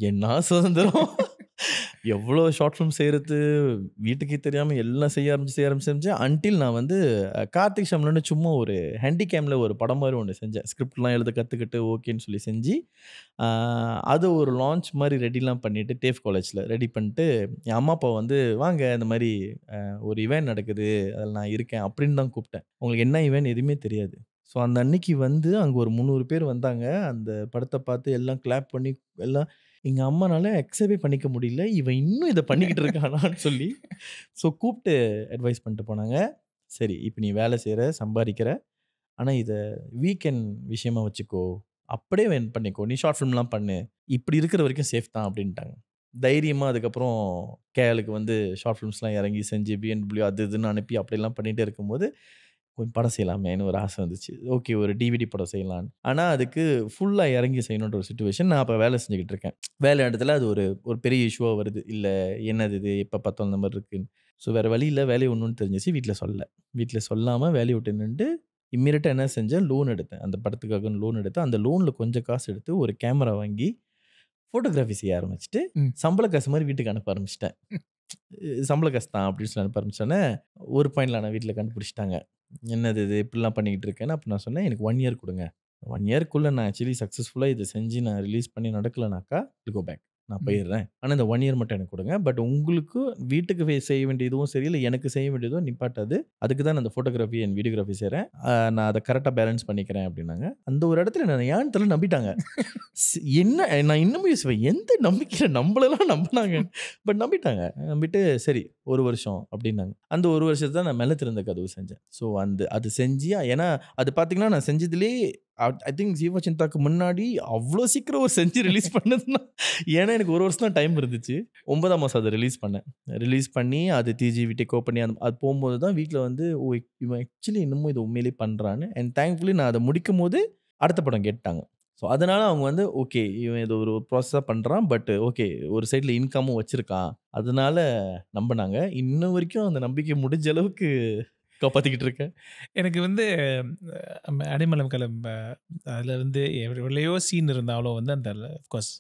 என்ன சுதந்திரம்! எவ்வளோ ஷார்ட் ஃபிலிம் செய்றது, வீட்டுக்கே தெரியாம எல்லாம் செய்ய ஆரம்பிச்சேன். அன்டில் நான் வந்து கார்த்திக் ஷாம்லன்னு சும்மா ஒரு ஹேண்டிகேம்ல ஒரு படம் மாரி ஒண்ணு செஞ்சேன். ஸ்கிரிப்ட்லாம் எழுத கத்துக்கிட்டு ஓகேன்னு சொல்லி செஞ்சு, ஆ அது ஒரு லான்ச் மாரி ரெடிலாம் பண்ணிட்டு, டேஃப் காலேஜ்ல ரெடி பண்ணிட்டு, என் அம்மா, அப்பா வந்து "வாங்க இந்த மாரி ஒரு இவென்ட் நடக்குது. அதில நான் இருக்கேன்." அப்படின்னு தான் கூப்பிட்டேன். அவங்களுக்கு என்ன இவென்ட் எதுவுமே தெரியாது. ஸோ அந்த அன்னைக்கு வந்து அங்க ஒரு 300 பேர் வந்தாங்க. அந்த படத்த பார்த்து எல்லாம் கிளாப் பண்ணி எல்லாம் எங்க அம்மானால அக்செப்டே பண்ணிக்க முடியல. இவன் இன்னும் இத பண்ணிக்கிட்டு இருக்கானான்னு சொல்லி, ஸோ கூப்ட்டு அட்வைஸ் பண்ணிட்டு போனாங்க. "சரி, இப்ப நீ வேலை செய்ற, சம்பாரிக்கிற. ஆனா இத வீக்கெண்ட் விஷயமா வச்சுக்கோ. அப்படியே பண்ணிக்கோ. நீ ஷார்ட் ஃபிலிம்லாம் பண்ணு. இப்படி இருக்கிற வரைக்கும் சேஃப் தான்" அப்படின்ட்டாங்க. தைரியமா அதுக்கப்புறம் கேஎலுக்கு வந்து ஷார்ட் ஃபிலிம்ஸ்லாம் இறங்கி செஞ்சு BMW அது இதுன்னு அனுப்பி அப்படிலாம் பண்ணிட்டே இருக்கும்போது, கொஞ்சம் படம் செய்யலாமேன்னு ஒரு ஆசை வந்துச்சு. ஓகே ஒரு டிவிடி படம் செய்யலான்னு. ஆனா அதுக்கு ஃபுல்லா இறங்கி செய்யணுன்ற ஒரு சிச்சுவேஷன். நான் அப்ப வேலை செஞ்சுகிட்டு இருக்கேன். வேலை இடத்துல அது ஒரு ஒரு பெரிய இஷ்யூவா வருது. இல்ல என்னது இது எப்ப பார்த்தாலும் இந்த மாரி இருக்குன்னு. ஸோ வேற வழி இல்ல வேலைய விடணும்னு தெரிஞ்சுச்சு. வீட்ல சொல்லல. வீட்ல சொல்லாம வேலைய விட்டு நின்னுட்டு இம்மீடியட்டா என்ன செஞ்சேன், லோன் எடுத்தேன். அந்த படத்துக்காகன்னு லோன் எடுத்து, அந்த லோன்ல கொஞ்சம் காசு எடுத்து ஒரு கேமரா வாங்கி, ஃபோட்டோகிராஃபி செய்ய ஆரம்பிச்சுட்டு, ம். சம்பள காசு மாரி வீட்டுக்கு அனுப்ப ஆரம்பிச்சுட்டேன். சம்பள காசு தான் அப்படின்னு சொல்லி அனுப்ப ஆரம்பிச்சோனே, ஒரு பாயிண்ட்ல ஆனா வீட்ல கண்டுபிடிச்சுட்டாங்க. என்னது இது இப்படிலாம் பண்ணிக்கிட்டு இருக்கேன்னு. அப்ப நான் சொன்னேன், "எனக்கு 1 இயர் குடுங்க. 1 இயர்க்குள்ள நான் ஆக்சுவலி சக்சஸ்ஃபுல்லா இத செஞ்சு நான் ரிலீஸ் பண்ணி நடக்கலனாக்கா, வில் கோ பேக். நான் ம். போயிர்றேன். ஆனா இந்த 1 இயர் மட்டும் எனக்கு குடுங்க. பட் உங்களுக்கு வீட்டுக்கு செய்ய வேண்டியதும் சரி, இல்ல எனக்கு செய்ய வேண்டியதும் நிப்பாட்டாது. அதுக்கு தான் நான் இந்த ஃபோட்டோகிராஃபி அண்ட் வீடியோகிராஃபி செய்றேன். நான் அத கரெக்ட்டா பேலன்ஸ் பண்ணிக்கிறேன்" அப்படின்னாங்க. அந்த ஒரு இடத்துல என்ன ஏன்னு தெரியல நம்பிட்டாங்க. என்ன நான் இன்னமும் யோசிப்பேன். எந்த நம்பிக்கையில நம்மளலாம் நம்புனாங்க. பட் நம்பிட்டாங்க. நம்பிட்டு சரி 1 வருஷம் அப்டின்னாங்க. அந்த 1 வருஷத்த நான் மெல்ல திறந்த கதவு செஞ்சேன். ஸோ அது செஞ்சு ஏன்னா அது பார்த்தீங்கன்னா, நான் செஞ்சதிலேயே ஐ திங்க் ஜீவா சிந்தாக்கு முன்னாடி அவ்ளோ சீக்கிரம் ஒரு செஞ்சு ரிலீஸ் பண்ணதுன்னா ஏன்னா எனக்கு 1 வருஷம் தான் டைம் இருந்துச்சு. 9ஆம் மாசம் அத ரிலீஸ் பண்ணேன். ரிலீஸ் பண்ணி அது டிஜிவி டேக் பண்ணி அது போம்போது தான் வீட்ல வந்து ஓ! இவன் ஆக்சுவலி இன்னமும் இத உண்மையிலேயே பண்றான்னு அண்ட் தேங்க்ஃபுல்லி நான் அத முடிக்கும்போது அடுத்த படம் கேட்டுட்டாங்க. ஸோ, அதனால அவங்க வந்து ஓகே. இவன் இது ஒரு ப்ராசஸா பண்றான். But okay. ஒரு சைட்ல இன்கமும் வச்சிருக்கான். அதனால நம்புனாங்க. இன்ன வரைக்கும் அந்த நம்பிக்கை முடிஞ்ச அளவுக்கு காப்பாத்திக்கிட்டு இருக்கேன். எனக்கு வந்து அடிமலம் கலம் அதில் வந்து எவ்வளையோ சீன் இருந்தாலும் வந்து அந்த அஃப்கோர்ஸ்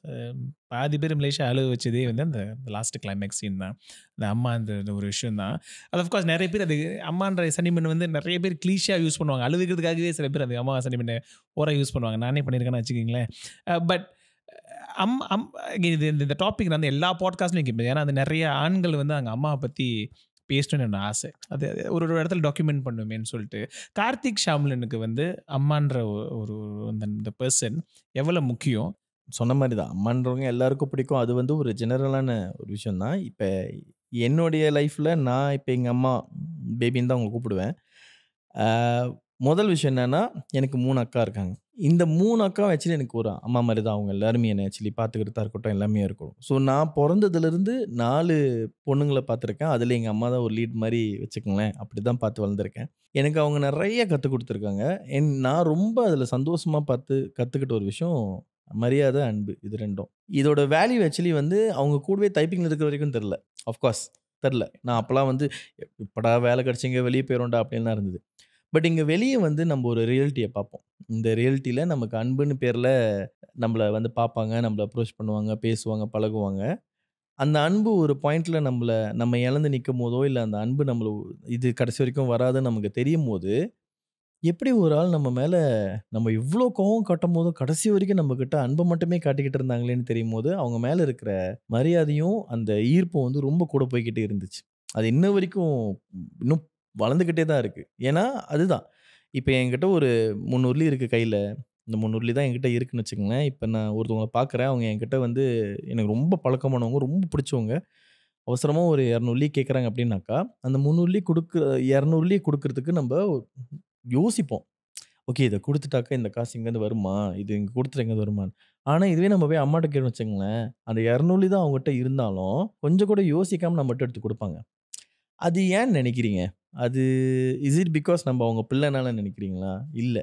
பாதி பேர் மலேசியா அழுக வச்சதே வந்து அந்த லாஸ்ட் கிளைமேக்ஸ் சீன் தான். அந்த அம்மா அந்த அந்த ஒரு விஷயம் தான். அது அஃப்கோர்ஸ் நிறைய பேர் அது அம்மான்ற சென்டிமெண்ட் வந்து நிறைய பேர் கிளீஷியாக யூஸ் பண்ணுவாங்க. அழுதுகிறதுக்காகவே சில பேர் அந்த அம்மா சென்டிமெண்ட் ஓரா யூஸ் பண்ணுவாங்க. நானே பண்ணியிருக்கேன்னு வச்சுக்கிங்களேன். பட் அம் அம் இது இந்த டாபிக் நான் வந்து எல்லா பாட்காஸ்ட்லையும் கேட்பேன். ஏன்னா அது நிறைய ஆண்கள் வந்து அங்கே அம்மாவை பற்றி பேசணும்னு என்னோட ஆசை. அது ஒரு ஒரு இடத்துல டாக்குமெண்ட் பண்ணுமேன்னு சொல்லிட்டு. கார்த்திக் ஷாம்லனுக்கு வந்து அம்மான்ற ஒரு அந்த இந்த பெர்சன் எவ்வளோ முக்கியம்? சொன்ன மாரி தான். அம்மான்றவங்க எல்லாருக்கும் பிடிக்கும். அது வந்து ஒரு ஜெனரலான ஒரு விஷயம் தான். இப்ப என்னுடைய லைஃப்ல நான் இப்ப எங்க அம்மா பேபின்னு தான் அவங்கள கூப்பிடுவேன். ஆ முதல் விஷயம் என்னன்னா, எனக்கு 3 அக்கா இருக்காங்க. இந்த 3 அக்காவும் ஆக்சுவலி எனக்கு ஒரு அம்மா மாரி தான். அவங்க எல்லாருமே என்ன ஆக்சுவலி பார்த்துக்கிறதா இருக்கட்டும், எல்லாமே இருக்கட்டும். ஸோ நான் பொறந்ததுலருந்து 4 பொண்ணுங்கள பார்த்துருக்கேன். அதில எங்க அம்மா தான் ஒரு லீட் மாரி வச்சுக்கங்களேன். அப்படிதான் பார்த்து வளர்ந்துருக்கேன். எனக்கு அவங்க நெறைய கத்துக் குடுத்துருக்காங்க. நான் ரொம்ப அதில சந்தோஷமா பார்த்து கத்துக்கிட்ட ஒரு விஷயம், மரியாதை, அன்பு இது 2ம். இதோட வேல்யூ ஆக்சுவலி வந்து அவங்க கூடவே டைப்பிங்ல இருக்கிற வரைக்கும் தெரியல. ஆஃப் கோர்ஸ் தெரியல. நான் அப்பலாம் வந்து எப்படா வேலை கிடைச்சு எங்கேயோ வெளிய போயிருவோம்டா அப்படின்லாம் இருந்தது. பட் இங்க வெளிய வந்து நம்ம ஒரு ரியாலிட்டிய பார்ப்போம். இந்த ரியாலிட்டில நமக்கு அன்புன்னு பேர்ல நம்மள வந்து பார்ப்பாங்க, நம்மள அப்ரோச் பண்ணுவாங்க, பேசுவாங்க, பழகுவாங்க. அந்த அன்பு ஒரு பாயிண்ட்ல நம்ம இழந்து நிக்கும்போதோ, இல்ல அந்த அன்பு இது கடைசி வரைக்கும் வராதுன்னு நமக்கு தெரியும்போது, எப்படி ஒரு ஆள் நம்ம மேல நம்ம இவ்ளோ கோவம் காட்டும்போதும், கடைசி வரைக்கும் நம்மகிட்ட அன்ப மட்டுமே காட்டிக்கிட்டு இருந்தாங்களேன்னு தெரியும்போது, அவங்க மேல இருக்கிற மரியாதையும், அந்த ஈர்ப்பும் வந்து ரொம்ப கூட போய்க்கிட்டே இருந்துச்சு. அது இன்ன வரைக்கும் இன்னும் வளர்ந்துக்கிட்டே தான் இருக்கு. ஏன்னா, அதுதான். இப்ப என்கிட்ட ஒரு 300 இருக்கு கையில. இந்த 300 தான் என்கிட்ட இருக்குன்னு வச்சுக்கங்களேன். இப்ப நான் ஒருத்தவங்கள பார்க்குறேன். அவங்க என்கிட்ட வந்து எனக்கு ரொம்ப பழக்கமானவங்க, ரொம்ப பிடிச்சவங்க. அவசரமா ஒரு 200 கேட்குறாங்க அப்படின்னாக்கா, அந்த 300 குடுக்க 200 குடுக்குறதுக்கு நம்ப யோசிப்போம். ஓகே. இத குடுத்துட்டாக்கா இந்த காசு இங்கேருந்து வருமா? இது இங்க குடுத்துட்டா இங்கேருந்து வருமான்னு. ஆனா, இதுவே நம்ம போய் அம்மாட்ட கேட்டோம்னு வச்சுக்கங்களேன், அந்த 200 தான் அவங்ககிட்ட இருந்தாலும், கொஞ்சம் கூட யோசிக்காம நம்மட்ட எடுத்து குடுப்பாங்க. அது ஏன்னு நெனைக்கிறீங்க? அது இஸ் இட் பிக்காஸ் நம்ம அவங்க பிள்ளைனால நெனைக்கிறீங்களா? இல்ல.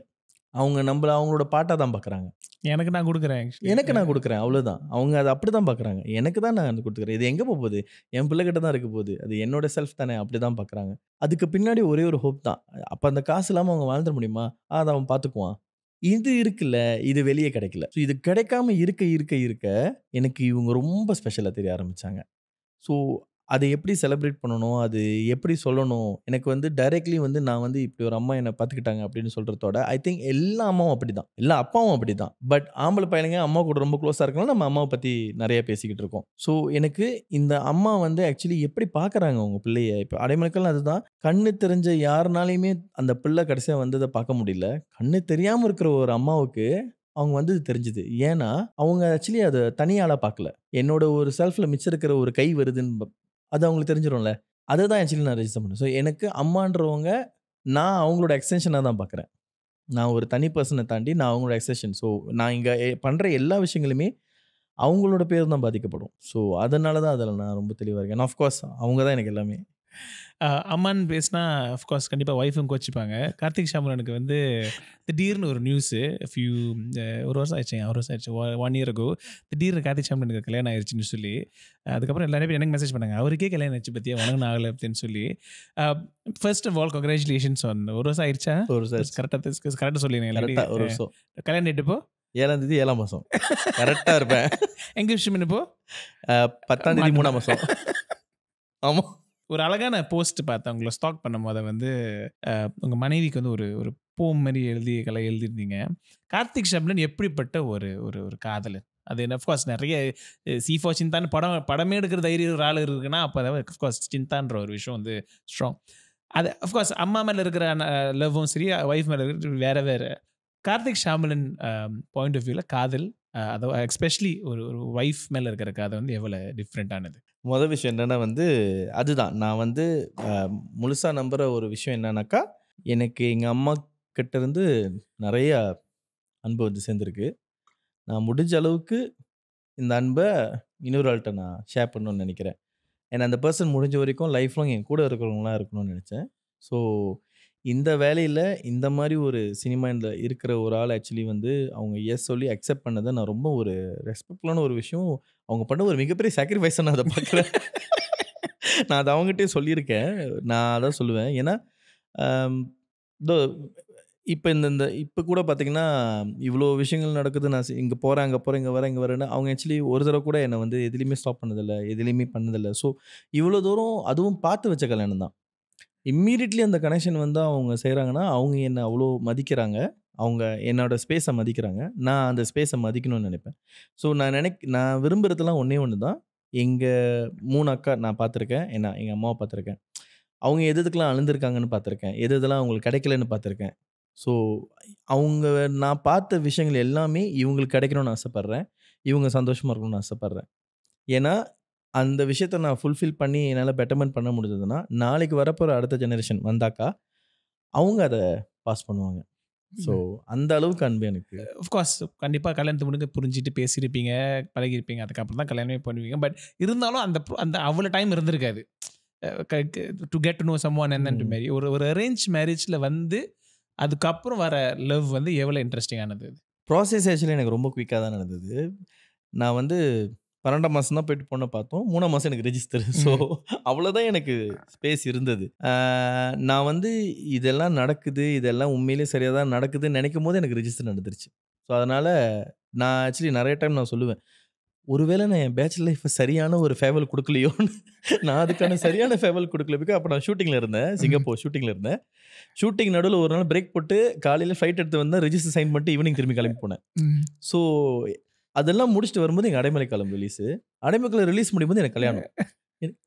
அவங்க நம்மள அவங்களோட பாட்டா தான் பார்க்குறாங்க. எனக்கு நான் குடுக்குறேன் ஆக்சுவலி. எனக்கு நான் குடுக்குறேன் அவ்வளோதான். அவங்க அத அப்படிதான் பார்க்குறாங்க. எனக்கு தான் நான் குடுத்துக்கிறேன். இது எங்க போகுது? என் பிள்ளைகிட்ட தான் இருக்க போகுது. அது என்னோட செல்ஃப் தானே அப்படிதான் பார்க்குறாங்க. அதுக்கு பின்னாடி ஒரே ஒரு ஹோப் தான். அப்ப அந்த காசு இல்லாம அவங்க வாழ்ந்துட முடியுமா? அத அவன் பார்த்துக்குவான். இது இருக்குல்ல, இது வெளிய கிடைக்கல. ஸோ இது கிடைக்காம இருக்க எனக்கு இவங்க ரொம்ப ஸ்பெஷலா தெரிய ஆரம்பிச்சாங்க. ஸோ அதை எப்படி செலிப்ரேட் பண்ணணும்? அது எப்படி சொல்லணும்? எனக்கு வந்து டைரக்ட்லி வந்து நான் வந்து இப்படி ஒரு அம்மா என்ன பார்த்துக்கிட்டாங்க அப்படின்னு சொல்றதோட, ஐ திங்க் எல்லா அம்மாவும் அப்படிதான். எல்லா அப்பாவும் அப்படிதான். பட் ஆம்பள பையனுங்க அம்மா கூட ரொம்ப க்ளோஸா இருக்கனால நம்ம அம்மாவ பத்தி நெறைய பேசிக்கிட்டு இருக்கோம். ஸோ எனக்கு இந்த அம்மா வந்து ஆக்சுவலி எப்படி பார்க்குறாங்க உங்க பிள்ளைய? இப்ப அடைமழைக்காலம் அதுதான். கண்ணு தெரிஞ்ச யாருனாலயுமே அந்த பிள்ளை கடைசியா வந்தத பார்க்க முடியல. கண்ணு தெரியாம இருக்கிற ஒரு அம்மாவுக்கு அவங்க வந்தது தெரிஞ்சுது. ஏன்னா, அவங்க ஆக்சுவலி அத தனி ஆளா பார்க்கல. என்னோட ஒரு செல்ஃப்ல மிச்சம் இருக்கிற ஒரு கை வருதுன்னு அது அவங்களுக்கு தெரிஞ்சிரும்ல. அததான் ஆக்சுவலி நான் ரெஜிஸ்டர் பண்ணேன். ஸோ எனக்கு அம்மான்றவங்க நான் அவங்களோட எக்ஸ்டென்ஷனா தான் பார்க்குறேன். நான் ஒரு தனி பெர்சன தாண்டி நான் அவங்களோட எக்ஸ்டென்ஷன். ஸோ நான் இங்க பண்ற எல்லா விஷயங்களுமே அவங்களோட பேர் தான் பாதிக்கப்படும். ஸோ அதனால தான் அதில நான் ரொம்ப தெளிவா இருக்கேன். ஆஃப் கோர்ஸ் அவங்க தான் எனக்கு எல்லாமே. அம்மான்னு பேசினா அஃப்கோர்ஸ் கண்டிப்பாக ஒய்ஃபும் கோச்சிப்பாங்க. கார்த்திக் ஷாமரனுக்கு வந்து திடீர்னு ஒரு நியூஸு ஒரு வருஷம் ஆயிடுச்சுங்க, ஒரு வருஷம் ஆயிடுச்சு, 1 இயர் ago திடீர்னு கார்த்திக் ஷாமரனுக்கு கல்யாணம் ஆயிடுச்சுன்னு சொல்லி அதுக்கப்புறம் எல்லாரும் பேர் எனக்கு மெசேஜ் பண்ணாங்க, அவருக்கே கல்யாணம் ஆயிடுச்சு பற்றியா உனக்கு ஆகலை அப்படின்னு சொல்லி. First of all congratulations one. ஒரு வருஷம் ஆயிடுச்சா? ஒரு வருஷம் கரெக்டாக சொல்லிடுங்க. கரெக்ட்டா ஒரு வருஷம். கல்யாணம் டேட் இப்போ 7ஆம் தேதி 7ஆம் மாசம். கரெக்ட்டா இருப்பேன். எங்கேஜ்மெண்ட் இப்போ 10ஆம் தேதி 3ஆம் மாசம். ஆமா. ஒரு அழகான போஸ்ட் பார்த்தேன் உங்களை ஸ்டாக் பண்ணும்போது வந்து உங்கள் மனைவிக்கு வந்து ஒரு ஒரு போம் மாதிரி எழுதியிருந்தீங்க. கார்த்திக் ஷப்லன் எப்படிப்பட்ட ஒரு ஒரு ஒரு காதலன்? அது அஃப்கோர்ஸ் நிறைய C4 சிந்தான்னு படமே எடுக்கிற தைரியம் ஒரு ஆள் இருக்குன்னா அப்போ அதாவது அஃப்கோர்ஸ் சிந்தான்ற ஒரு விஷயம் வந்து ஸ்ட்ராங். அது அஃப்கோர்ஸ் அம்மா மேலே இருக்கிற லவ்வும் சரி, ஒய்ஃப் மேலே இருக்கிற வேற வேற. கார்த்திக் ஷாமலன் பாயிண்ட் ஆஃப் வியூவில் காதல், அதாவது எஸ்பெஷலி ஒரு ஒரு ஒய்ஃப் மேலே இருக்கிற காதல் வந்து எவ்வளோ டிஃப்ரெண்ட்டானது? மொதல் விஷயம் என்னன்னா வந்து, அதுதான். நான் வந்து முழுசா நம்புற ஒரு விஷயம் என்னன்னாக்கா, எனக்கு எங்க அம்மா கிட்ட இருந்து நெறைய அன்பு வந்து சேர்ந்திருக்கு. நான் முடிஞ்ச அளவுக்கு இந்த அன்ப இன்னொரு ஆள்ட்ட நான் ஷேர் பண்ணணும்னு நெனைக்கிறேன். ஏன்னா அந்த பெர்சன் முடிஞ்ச வரைக்கும் லைஃப் லாங் என் கூட இருக்கிறவங்களா இருக்கணும்னு நெனைச்சேன். ஸோ இந்த வேலையில இந்த மாரி ஒரு சினிமால இருக்கிற ஒரு ஆள் ஆக்சுவலி வந்து அவங்க எஸ் சொல்லி அக்செப்ட் பண்ணத நான் ரொம்ப ஒரு ரெஸ்பெக்ட்ஃபுல்லான ஒரு விஷயம். அவங்க பண்ண ஒரு மிகப்பெரிய சாக்ரிஃபைஸா நான் அத பார்க்குறேன். நான் அத அவங்ககிட்டயே சொல்லியிருக்கேன். நான் அதான் சொல்லுவேன். ஏன்னா, அம் தோ இப்ப இப்ப கூட பார்த்தீங்கன்னா, இவ்ளோ விஷயங்கள் நடக்குது. நான் இங்க போறேன், அங்க போறேன், இங்க வரேன், இங்க வரேன்னு அவங்க ஆக்சுவலி ஒரு தடவ கூட என்ன வந்து எதுலயுமே ஸ்டாப் பண்ணதில்ல. எதுலயுமே பண்ணதில்ல. ஸோ இவ்ளோ தூரம் அதுவும் பார்த்து வச்ச கல்யாணம் தான். இம்மீடியட்லி அந்த கனெக்ஷன் வந்து அவங்க செய்றாங்கன்னா, அவங்க என்ன அவ்ளோ மதிக்கிறாங்க. அவங்க என்னோட ஸ்பேஸ மதிக்கிறாங்க. நான் அந்த ஸ்பேஸ மதிக்கணும்னு நெனைப்பேன். ஸோ நான் விரும்புறதெல்லாம் ஒண்ணே ஒண்ணு தான். எங்க 3 அக்கா நான் பார்த்துருக்கேன். எங்க அம்மாவ பார்த்துருக்கேன். அவங்க எது எதுக்கெல்லாம் அழுந்துருக்காங்கன்னு பார்த்துருக்கேன். எது எதெல்லாம் அவங்களுக்கு கிடைக்கலன்னு பார்த்துருக்கேன். ஸோ அவங்க நான் பார்த்த விஷயங்கள் எல்லாமே இவங்களுக்கு கிடைக்கணும்னு ஆசைப்படுறேன். இவங்க சந்தோஷமா இருக்கணும்னு ஆசைப்படுறேன். ஏன்னா, அந்த விஷயத்த நான் ஃபுல்ஃபில் பண்ணி என்னால பெட்டர்மென்ட் பண்ண முடிஞ்சதுன்னா, நாளைக்கு வரப்போற அடுத்த ஜெனரேஷன் வந்தாக்கா, அவங்க அத பாஸ் பண்ணுவாங்க. ஸோ அந்த அளவுக்கு அன்பு எனக்கு. அஃப்கோர்ஸ் கண்டிப்பாக கல்யாணத்துக்கு முன்னாடி புரிஞ்சுட்டு பேசியிருப்பீங்க, பழகியிருப்பீங்க. அதுக்கப்புறம் தான் கல்யாணமே பண்ணுவீங்க. பட் இருந்தாலும் அந்த அந்த அவ்வளோ டைம் இருந்திருக்காது. To get to know someone என்னன்ற மாரி ஒரு ஒரு அரேஞ்ச் மேரேஜில் வந்து அதுக்கப்புறம் வர லவ் வந்து எவ்வளோ இன்ட்ரெஸ்டிங்கானது? ப்ராசஸ் ஆக்சுவலி எனக்கு ரொம்ப குயிக்கா தான் நடந்தது. நான் வந்து 12ஆம் மாசம் தான் போயிட்டு பொண்ண பார்த்தோம். 3ஆம் மாசம் எனக்கு ரெஜிஸ்டர். ஸோ அவ்வளோதான் எனக்கு ஸ்பேஸ் இருந்தது. நான் வந்து இதெல்லாம் நடக்குது, இதெல்லாம் உண்மையிலேயே சரியா தான் நடக்குதுன்னு நெனைக்கும்போது எனக்கு ரெஜிஸ்டர் நடந்துருச்சு. ஸோ அதனால நான் ஆக்சுவலி நெறைய டைம் நான் சொல்லுவேன். ஒருவேளை நான் என் பேச்சுலர் லைஃப்ல சரியான ஒரு ஃபேர்வெல் குடுக்கலையோன்னு. நான் அதுக்கான சரியான ஃபேர்வெல் குடுக்கல. அப்ப நான் ஷூட்டிங்ல இருந்தேன். சிங்கப்பூர் ஷூட்டிங்ல இருந்தேன். ஷூட்டிங் நடுவுல ஒரு நாள் பிரேக் போட்டு காலையில ஃப்ளைட் எடுத்து வந்தேன். ரெஜிஸ்டர் சைன் பண்ணிட்டு ஈவினிங் திரும்பி கிளம்பி போனேன். ஸோ அதெல்லாம் முடிச்சுட்டு வரும்போது எங்க அடைமழை காலம் ரிலீஸு. அடைமழைக்காலம் ரிலீஸ் முடியும்போது எனக்கு கல்யாணம்.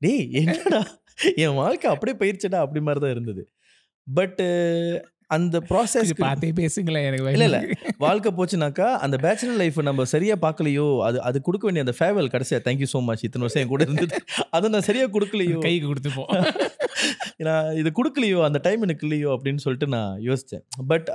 டேய் என்னடா என் வாழ்க்கை அப்படியே போயிருச்சுடா அப்படி மாரி தான் இருந்தது. பட் அந்த ப்ராசஸ்க்கு பார்த்தே பேசுங்களேன் எனக்கு. இல்ல வாழ்க்கை போச்சுனாக்கா, அந்த பேச்சுலர் லைஃப் நம்ம சரியா பார்க்கலையோ, அது குடுக்க வேண்டிய அந்த ஃபேர்வெல் கடைசியா தேங்க் யூ சோ மச் இத்தன வருஷம் என் கூட இருந்தது. அத நான் சரியா குடுக்கலையோ, கைக்கு குடுத்துப்போம். நான் இது குடுக்கலையோ, அந்த டைம் எனக்கு இல்லையோ அப்படின்னு சொல்லிட்டு நான் யோசிச்சேன். பட்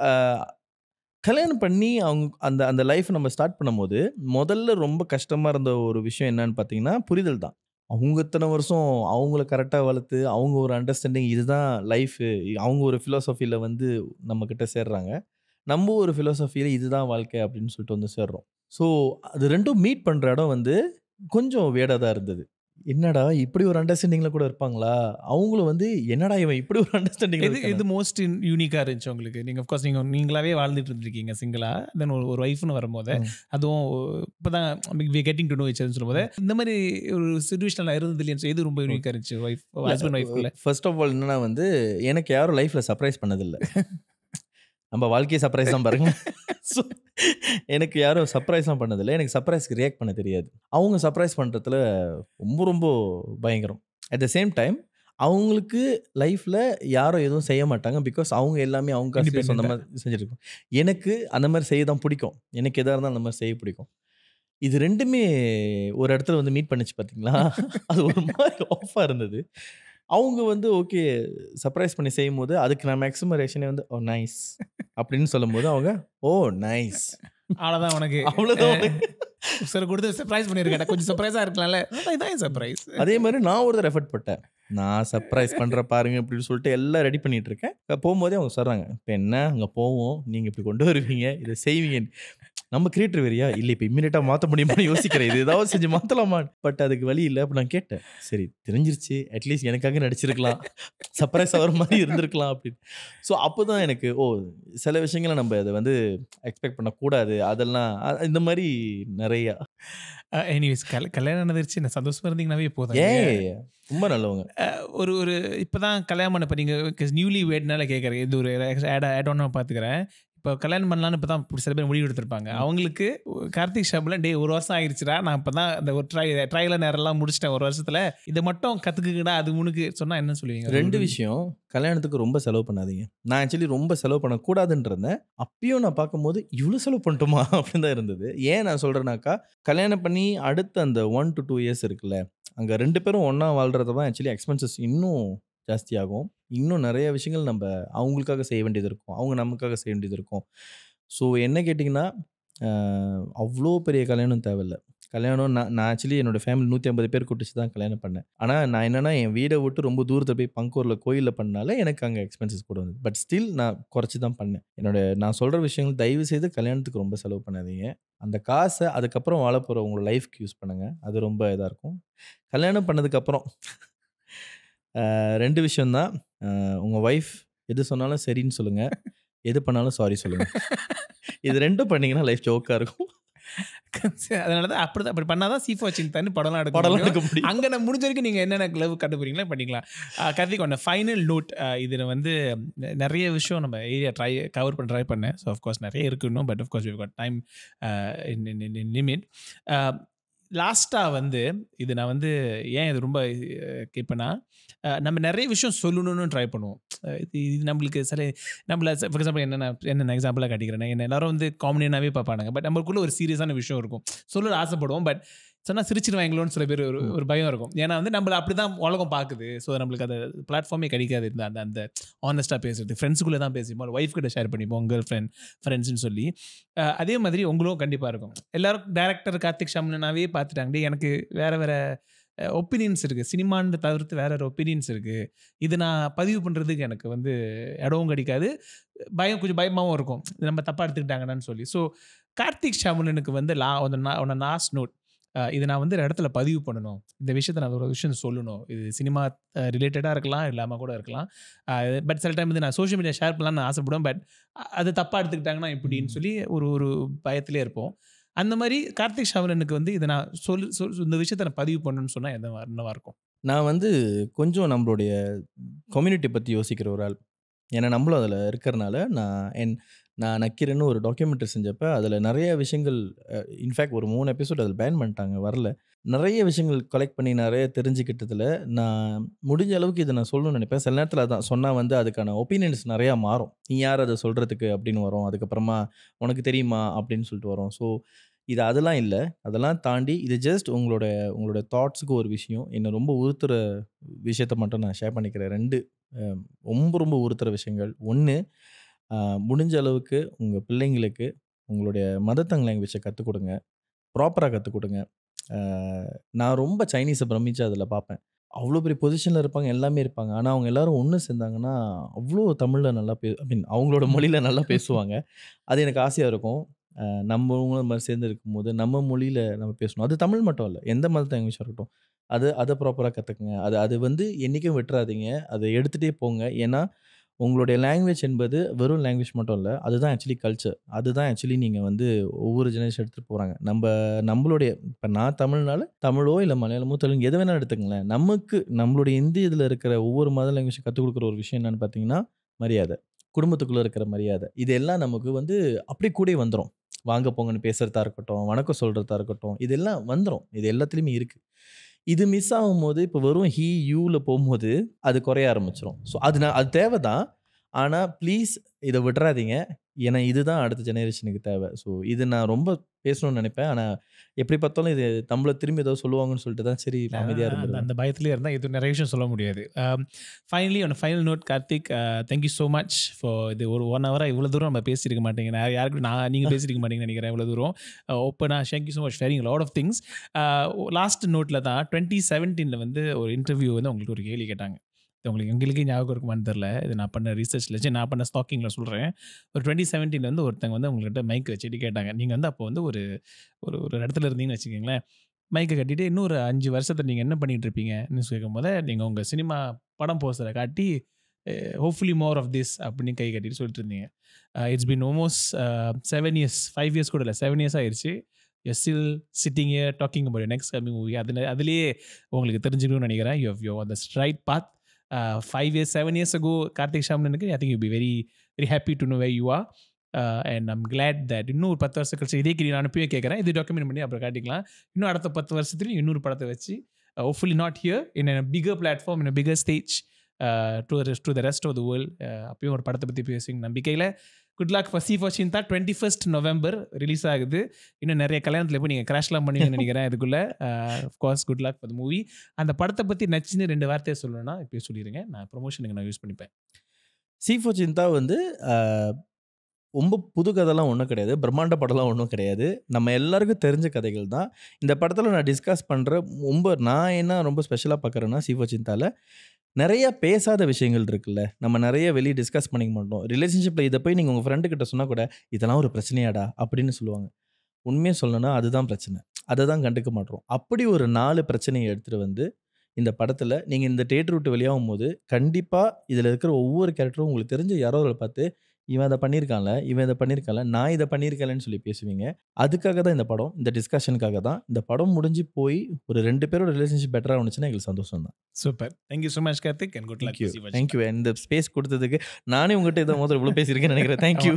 கல்யாணம் பண்ணி அவங்க அந்த அந்த லைஃப் நம்ம ஸ்டார்ட் பண்ணும்போது, முதல்ல ரொம்ப கஷ்டமா இருந்த ஒரு விஷயம் என்னன்னு பார்த்தீங்கன்னா, புரிதல் தான். அவங்க இத்தன வருஷம் அவங்கள கரெக்ட்டா வளர்த்து, அவங்க ஒரு அண்டர்ஸ்டாண்டிங் இதுதான் லைஃபு. அவங்க ஒரு பிலாசபில வந்து நம்ம கிட்ட சேர்றாங்க. நம்ம ஒரு ஃபிலோசஃபியில இதுதான் வாழ்க்கை அப்படின்னு சொல்லிட்டு வந்து சேர்றோம். ஸோ அது 2ம் மீட் பண்ற இடம் வந்து கொஞ்சம் வியர்டா தான் இருந்தது. என்னடா இப்படி ஒரு அண்டர்ஸ்டாண்டிங்ல கூட இருப்பாங்களா? அவங்களும் வந்து என்னடா இவன் இப்படி ஒரு அண்டர்ஸ்டாண்டிங்ல எது இருக்கானா? எது மோஸ்ட் யூனிக்கா இருந்துச்சு உங்களுக்கு? நீங்க ஆஃப் கோர்ஸ் நீங்களாவே வாழ்ந்துட்டு இருந்திருக்கீங்க சிங்கிளா. தென் ஒரு வைஃப்னு வரும்போது, ம். அதுவும் இப்பதான் we getting to know each அதர்ன்னு சொல்லும்போது, இந்த மாரி ஒரு சிச்சுவேஷன்ல இருந்தது இல்லையா? எது ரொம்ப யூனிக்கா இருந்துச்சு இல்ல ஹஸ்பண்ட் ஒய்ஃப்குள்ள? ஃபர்ஸ்ட் ஆஃப் ஆல் என்னன்னா வந்து, எனக்கு யாரும் லைஃப்ல சர்ப்ரைஸ் பண்ணதில்ல. நம்ம வாழ்க்கையே சர்ப்ரைஸ் தான் பாருங்க. ஸோ எனக்கு யாரும் சர்ப்ரைஸ்லாம் பண்ணதில்ல. எனக்கு சர்ப்ரைஸ்க்கு ரியாக்ட் பண்ண தெரியாது. அவங்க சர்ப்ரைஸ் பண்றதுல ரொம்ப ரொம்ப பயங்கரம். அட் த சேம் டைம் அவங்களுக்கு லைஃப்ல யாரும் எதுவும் செய்ய மாட்டாங்க. பிகாஸ் அவங்க எல்லாமே அவங்க காசுலயே இண்டிபெண்டன்ட்டா. சொந்தமா செஞ்சிருக்கோம். எனக்கு அந்த மாரி செய்ய தான் பிடிக்கும். எனக்கு எதா இருந்தாலும் அந்த மாரி செய்ய பிடிக்கும். இது 2மே ஒரு இடத்துல வந்து மீட் பண்ணுச்சு பார்த்தீங்களா? அது ஒரு மாரி ஆஃப்பா இருந்தது. அவங்க வந்து ஓகே சர்ப்ரைஸ் பண்ணி செய்யும்போது, அதுக்கு நான் மேக்ஸிமம் ரியாக்ஷனே வந்து, "ஓ நைஸ்" அப்படின்னு சொல்லும்போது, அவங்க, "ஓ நைஸ்." அவ்வளோதான் உனக்கு. அவ்வளோதான் உனக்கு. சரி குடுத்து சர்ப்ரைஸ் பண்ணியிருக்கேன்டா. கொஞ்சம் சர்ப்ரைஸா இருக்கலாம்ல. அதான் இதான் என் சர்ப்ரைஸ். அதே மாரி நான் ஒரு தடவ எஃபர்ட் போட்டேன். நான் சர்ப்ரைஸ் பண்றேன் பாருங்க அப்படின்னு சொல்லிட்டு எல்லாம் ரெடி பண்ணிட்டு இருக்கேன். போம்போதே அவங்க சொல்றாங்க, "இப்ப என்ன அங்க போவோம். நீங்க இப்படி கொண்டு வருவீங்க. இத செய்வீங்க." நம்ம கிரியேட்டர் வேறயா? இல்ல இப்ப இம்மீடியட்டா மாத்த முடியுமான்னு யோசிக்கிறேன். இது ஏதாவது செஞ்சு மாத்தலாமா? பட் அதுக்கு வழி இல்ல. அப்ப நான் கேட்டேன். சரி தெரிஞ்சிருச்சு. அட்லீஸ்ட் எனக்காக நடிச்சிருக்கலாம். சர்ப்ரைஸ் ஆகுற மாரி இருந்திருக்கலாம் அப்படின்னு. ஸோ அப்பதான் எனக்கு சில விஷயங்கள நம்ம அத வந்து எக்ஸ்பெக்ட் பண்ணக்கூடாது. அதெல்லாம் இந்த மாரி நெறையா. எனிவேஸ் கல்யாணம் நடந்துருச்சு. நான் சந்தோஷமா இருந்தீங்கன்னாவே போதும். இல்லையா? ஏன் ரொம்ப நல்லவங்க. ஒரு ஒரு இப்பதான் கல்யாணம் பண்ண இப்ப நீங்க நியூலி வேட்னால கேட்குறேன். இது ஒரு ஆட் ஆனா பார்த்துக்கிறேன். இப்போ கல்யாணம் பண்ணலான்னு இப்போ தான் சில பேர் முடிவு எடுத்திருப்பாங்க. ம். அவங்களுக்கு கார்த்திக் ஷாப்ல டேய் 1 வருஷம் ஆயிருச்சுடா. நான் இப்போ தான் அந்த ஒரு ட்ரையல் நேரம்லாம் முடிச்சிட்டேன் 1 வருஷத்துல. இத மட்டும் கத்துக்குங்கடா அது உனக்கு சொன்னா என்ன சொல்லுவீங்க? 2 விஷயம். கல்யாணத்துக்கு ரொம்ப செலவு பண்ணாதீங்க. நான் ஆக்சுவலி ரொம்ப செலவு பண்ணக்கூடாதுன்னு இருந்தேன். அப்பயும் நான் பார்க்கும்போது, இவ்ளோ செலவு பண்ணட்டுமா? அப்படின்னு தான் இருந்தது. ஏன் நான் சொல்றேன்னாக்கா, கல்யாணம் பண்ணி அடுத்த அந்த 1 to 2 இயர்ஸ் இருக்குல்ல, அங்க 2 பேரும் ஒண்ணா வாழ்றது தான் ஆக்சுவலி எக்ஸ்பென்சஸ் இன்னும் ஜாஸ்தியாகும். இன்னும் நெறைய விஷயங்கள் நம்ப அவங்களுக்காக செய்ய வேண்டியது இருக்கும். அவங்க நமக்காக செய்ய வேண்டியது இருக்கும். ஸோ என்ன கேட்டீங்கன்னா, அ அவ்ளோ பெரிய கல்யாணம் தேவையில்ல. கல்யாணம் நான் நான் ஆக்சுவலி என்னோட ஃபேமிலி 150 பேர் கூட்டிச்சு தான் கல்யாணம் பண்ணேன். ஆனா நான் என்னன்னா, என் வீட விட்டு ரொம்ப தூரத்துல போய் பங்கூர்ல கோயில்ல பண்ணனால எனக்கு அங்க எக்ஸ்பென்சஸ் கூட வந்தது. பட் ஸ்டில் நான் குறைச்சு தான் பண்ணேன். நான் சொல்ற விஷயங்கள் தயவு செய்து கல்யாணத்துக்கு ரொம்ப செலவு பண்ணாதீங்க. அந்த காச அதுக்கப்புறம் வாழப்போற உங்க லைஃப்க்கு யூஸ் பண்ணுங்க. அது ரொம்ப இதா இருக்கும். கல்யாணம் பண்ணதுக்கப்புறம் 2 விஷயம் தான். உங்க வைஃப் எது சொன்னாலும் சரின்னு சொல்லுங்க. எது பண்ணாலும் சாரி சொல்லுங்க. இது 2ம் பண்ணீங்கன்னா லைஃப் ஜோக்கா இருக்கும். அதனால தான் அப்படிதான் அப்படி பண்ணா தான் சீஃபா சின்தான்னு படம்லாம் எடுக்க படம்லாம் முடியும். எடுக்க முடியும். அங்க நான் முடிஞ்ச வரைக்கும் நீங்க என்னென்ன லவ் கண்டுபிடிங்களோ பண்ணிக்கலாம். கார்த்திக் ஒன் ஃபைனல் நோட் இதுல வந்து நெறைய விஷயம் நம்ம ஏரியா கவர் பண்ண ட்ரை பண்ணேன். ஸோ ஆஃப் கோர்ஸ் நெறைய இருக்கு இன்னும். But of course we got time in limit. லாஸ்ட்டா வந்து இது நான் வந்து ஏன் இது ரொம்ப கேட்பேன்னா, நம்ம நெறைய விஷயம் சொல்லணும்னு ட்ரை பண்ணுவோம். இது நம்மளுக்கு நம்மள ஃபார் எக்ஸாம்பிள் என்னென்ன எக்ஸாம்பிளா காட்டிக்கிறேன்னா, என்ன எல்லாரும் வந்து காமெடியனாவே பார்ப்பானுங்க. பட் நம்மளுக்குள்ள ஒரு சீரியஸான விஷயம் இருக்கும். சொல்ல ஆசைப்படுவோம். பட் சொன்னா சிரிச்சிருவாங்களோன்னு சில பேர் ஒரு ம். ஒரு பயம் இருக்கும். ஏன்னா வந்து நம்மள அப்படிதான் உலகம் பார்க்குது. ஸோ நம்மளுக்கு அந்த பிளாட்ஃபார்மே கிடைக்காது. இந்த அந்த அந்த ஹானஸ்ட்டா பேசுறது. ஃப்ரெண்ட்ஸுக்குள்ள தான் பேசிப்போம். ஒய்ஃப் கிட்ட ஷேர் பண்ணிப்போம். கேர்ள் ஃப்ரெண்ட்ஸ்ன்னு சொல்லி. அதே மாதிரி உங்களும் கண்டிப்பா இருக்கும். எல்லாரும் டைரக்டர் கார்த்திக் ஷாம்லனாவே பார்த்துட்டாங்க. டேய் எனக்கு வேற வேற ஒப்பீனியன்ஸ் இருக்கு. சினிமான்னு தவிர்த்து வேற வேற ஒப்பீனியன்ஸ் இருக்கு. இது நான் பதிவு பண்றதுக்கு எனக்கு வந்து இடமும் கிடைக்காது. கொஞ்சம் பயமாவும் இருக்கும். நம்ம தப்பா எடுத்துக்கிட்டாங்கன்னு சொல்லி. ஸோ கார்த்திக் ஷாமுலனுக்கு வந்து லாஸ்ட் நோட். இத நான் வந்து ஒரு இடத்துல பதிவு பண்ணணும். இந்த விஷயத்த நான் ஒரு விஷயம் சொல்லணும். இது சினிமா ரிலேட்டடா இருக்கலாம், இல்லாம கூட இருக்கலாம். பட் சில டைம் வந்து நான் சோசியல் மீடியா ஷேர் பண்ணலாம்னு ஆசைப்படுவேன். பட் அது தப்பா எடுத்துக்கிட்டாங்கன்னா எப்படின்னு ம். சொல்லி ஒரு ஒரு பயத்திலே இருப்போம். அந்த மாரி கார்த்திக் ஷாவலனுக்கு வந்து இத நான் இந்த விஷயத்த நான் பதிவு பண்ணணும்னு சொன்னா என்னவா இருக்கும்? நான் வந்து கொஞ்சம் நம்மளுடைய கம்யூனிட்டி பத்தி யோசிக்கிற ஒரு ஆள். ஏன்னா நம்மளும் அதில இருக்கிறனால, நான் நக்கீரன்னு ஒரு டாக்குமெண்ட்ரி செஞ்சப்ப, அதில நெறைய விஷயங்கள் இன்ஃபாக்ட் ஒரு 3 எபிசோட் அதில பேன் பண்ணிட்டாங்க வரல. நெறைய விஷயங்கள் கலெக்ட் பண்ணி நெறைய தெரிஞ்சுக்கிட்டதில, நான் முடிஞ்ச அளவுக்கு இத நான் சொல்லணும்னு நெனைப்பேன். சில நேரத்தில அதான் சொன்னா வந்து அதுக்கான ஒப்பீனியன்ஸ் நெறையா மாறும். "நீ யார் அத சொல்றதுக்கு?" அப்படின்னு வரும். அதுக்கப்புறமா "உனக்கு தெரியுமா?" அப்படின்னு சொல்லிட்டு வரும். ஸோ இது அதெல்லாம் இல்ல. அதெல்லாம் தாண்டி இது ஜஸ்ட் உங்களோட உங்களோட தாட்ஸ்க்கு ஒரு விஷயம். என்ன ரொம்ப உறுத்துற விஷயத்த மட்டும் நான் ஷேர் பண்ணிக்கிறேன். 2 அ ரொம்ப ரொம்ப உறுத்துற விஷயங்கள். 1 அ முடிஞ்ச அளவுக்கு உங்க பிள்ளைங்களுக்கு உங்களுடைய மதர் டங் லாங்குவேஜ கத்துக் குடுங்க. ப்ராப்பரா கத்துக் குடுங்க. அ நான் ரொம்ப சைனீஸ பிரமிச்சு அதில பார்ப்பேன். அவ்வளோ பெரிய பொசிஷனில் இருப்பாங்க, எல்லாமே இருப்பாங்க. ஆனால் அவங்க எல்லாரும் ஒன்று சேர்ந்தாங்கன்னா அவ்வளோ தமிழில் நல்லா ஐ மீன் அவங்களோட மொழியில் நல்லா பேசுவாங்க. அது எனக்கு ஆசையாக இருக்கும். நம்மளும் அது மாதிரி சேர்ந்து இருக்கும்போது நம்ம மொழியில் நம்ம பேசணும். அது தமிழ் மட்டும் இல்லை, எந்த மதர் லாங்குவேஜாக இருக்கட்டும். அதை ப்ராப்பராக கற்றுக்குங்க. அது அது வந்து என்றைக்கும் விட்டுறாதீங்க. அதை எடுத்துகிட்டே போங்க. ஏன்னா உங்களுடைய லாங்குவேஜ் என்பது வெறும் லாங்குவேஜ் மட்டும் இல்ல. அதுதான் ஆக்சுவலி கல்ச்சர். அதுதான் ஆக்சுவலி நீங்க வந்து ஒவ்வொரு ஜெனரேஷன் எடுத்துட்டு போறாங்க. நம்மளுடைய இப்ப நான் தமிழ்னால தமிழோ, இல்ல மலையாளமோ, தெலுங்கு எத வேணாலும் எடுத்துக்கங்களேன். நமக்கு நம்மளுடைய இந்திய இதுல இருக்கிற ஒவ்வொரு மதர் லாங்குவேஜ் கத்துக் குடுக்குற ஒரு விஷயம் என்னன்னு பார்த்தீங்கன்னா, மரியாதை. குடும்பத்துக்குள்ள இருக்கிற மரியாதை. இது எல்லாம் நமக்கு வந்து அப்படியே கூடயே வந்துரும். வாங்க போங்கன்னு பேசுறதா இருக்கட்டும், வணக்கம் சொல்றதா இருக்கட்டும், இதெல்லாம் வந்துரும். இது எல்லாத்துலயுமே இருக்கு. இது மிஸ் ஆகும்போது, இப்ப வெறும் ஹி, யூல போம்போது, அது குறைய ஆரம்பிச்சுரும். ஸோ அது தேவ தான். ஆனா ப்ளீஸ் இத விட்றாதீங்க. ஏன்னா இதுதான் அடுத்த ஜெனரேஷனுக்கு தேவ. ஸோ இது நான் ரொம்ப பேசணும்னு நெனைப்பேன். ஆனா எப்படி பார்த்தாலும் இது நம்மள திரும்பி ஏதோ சொல்லுவாங்கன்னு சொல்லிட்டு தான் சரி அமைதியா அந்த இருந்துருவேன். அந்த பயத்திலே இருந்தால் இது நிறைய விஷயம் சொல்ல முடியாது. Finally on final note Karthik, thank you so much for இது. ஒரு 1 ஹவராக இவ்வளோ தூரம் நம்ம பேசியிருக்க மாட்டேங்க. யாருக்கும் நீங்கள் பேசியிருக்க மாட்டீங்கன்னு நினைக்கிறேன் இவ்வளோ தூரம் ஓப்பனாக. Thank you so much sharing lot of things. Last நோட்டில் தான் 2017 வந்து ஒரு இன்டர்வியூ வந்து உங்களுக்கு ஒரு கேள்வி கேட்டாங்க. இது எங்களுக்கே ஞாபகம் இருக்குமான்னு தெரில. இது நான் பண்ண ரிசர்ச்சில் நான் பண்ண ஸ்டாக்கிங்கில் சொல்கிறேன். ஒரு 2017 வந்து ஒருத்தங்க வந்து உங்கள்கிட்ட மைக் வச்சுட்டு கேட்டாங்க. நீங்கள் வந்து அப்போ வந்து ஒரு ஒரு ஒரு இடத்துல இருந்தீங்கன்னு வச்சுக்கோங்களேன். மைக்கை கட்டிட்டு இன்னொரு 5 வருஷத்துல நீங்கள் என்ன பண்ணிட்டு இருப்பீங்கன்னு கேட்கும்போது, நீங்கள் உங்கள் சினிமா படம் போஸ்டரை காட்டி ஹோப்ஃபுல்லி மோர் ஆஃப் திஸ் அப்படின்னு கை கட்டிட்டு சொல்லிட்டு இருந்தீங்க. It's been almost 7 years, 5 years கூட இல்லை, 7 இயர்ஸ் ஆயிடுச்சு. You still sitting here talking about next coming movie. அதுலேயே உங்களுக்கு தெரிஞ்சுக்கணும்னு நினைக்கிறேன். You on the straight path. 5 years 7 years ago Karthik ஷாம்னனுக்கு I think you be very very happy to know way you are. And I'm glad that இன்னும் ஒரு 10 வருஷம் கழிச்சு இதே நான் அனுப்பியே கேட்குறேன். இது டாக்குமெண்ட் பண்ணி அப்புறம் காட்டிக்கலாம். இன்னும் அடுத்த 10 வருஷத்துலையும் இன்னொரு படத்தை வச்சு hopefully not here in a bigger platform, in a bigger stage to the rest of the world. அப்பயும் ஒரு படத்தை பற்றி பேசுங்க நம்பிக்கையில். Good luck for C4 Chinta. 21st November release ஆகுது. இன்னும் நிறைய கல்யாணத்தில் போய் நீங்கள் கிராஷ்லாம் பண்ணுவீங்கன்னு நினைக்கிறேன். இதுக்குள்ளே of course good luck for the movie. அந்த படத்தை பற்றி நச்சுன்னு 2 வார்த்தையை சொல்லணும்னா இப்போயே சொல்லிடுங்க. நான் ப்ரொமோஷனுக்கு நான் யூஸ் பண்ணிப்பேன். C4 Chinta வந்து ரொம்ப புது கதைலாம் ஒன்றும் கிடையாது. பிரம்மாண்ட படம்லாம் ஒன்றும் கிடையாது. நம்ம எல்லாருக்கும் தெரிஞ்ச கதைகள் தான். இந்த படத்தில் நான் டிஸ்கஸ் பண்ணுற நான் என்ன ரொம்ப ஸ்பெஷலாக பார்க்குறேன்னா C4 Chintaல நிறைய பேசாத விஷயங்கள் இருக்குல்ல. நம்ம நிறைய வெளியே டிஸ்கஸ் பண்ணிக்க மாட்டோம். ரிலேஷன்ஷிப்பில் இதை போய் நீங்கள் உங்கள் ஃப்ரெண்டு கிட்ட சொன்னால் கூட இதெல்லாம் ஒரு பிரச்சனையாடா அப்படின்னு சொல்லுவாங்க. உண்மையை சொல்லணும்னா அதுதான் பிரச்சனை. அதை தான் கண்டுக்க மாட்டோம். அப்படி ஒரு 4 பிரச்சனையை எடுத்துகிட்டு வந்து இந்த படத்தில் நீங்கள் இந்த தியேட்டர் விட்டு வெளியாகும் போது கண்டிப்பாக இதில் இருக்கிற ஒவ்வொரு கேரக்டரும் உங்களுக்கு தெரிஞ்ச யாரோ ஒரு பார்த்து இவன் அதை பண்ணியிருக்கான்ல, இவன் இதை பண்ணியிருக்கான்ல, நான் இதை பண்ணியிருக்கேன்னு சொல்லி பேசுவீங்க. அதுக்காக தான் இந்த படம், இந்த டிஸ்கஷனுக்காக தான். இந்த படம் முடிஞ்சு போய் ஒரு 2 பேரோட ரிலேஷன்ஷிப் பெட்டராக வந்துச்சுன்னா எங்களுக்கு சந்தோஷம் தான். Super. Thank you so much Karthik and good luck. Thank you. இந்த ஸ்பேஸ் கொடுத்ததுக்கு நானே உங்கள்கிட்ட இதை முதல்ல இவ்வளோ பேசியிருக்கேன்னு நினைக்கிறேன். தேங்க்யூ.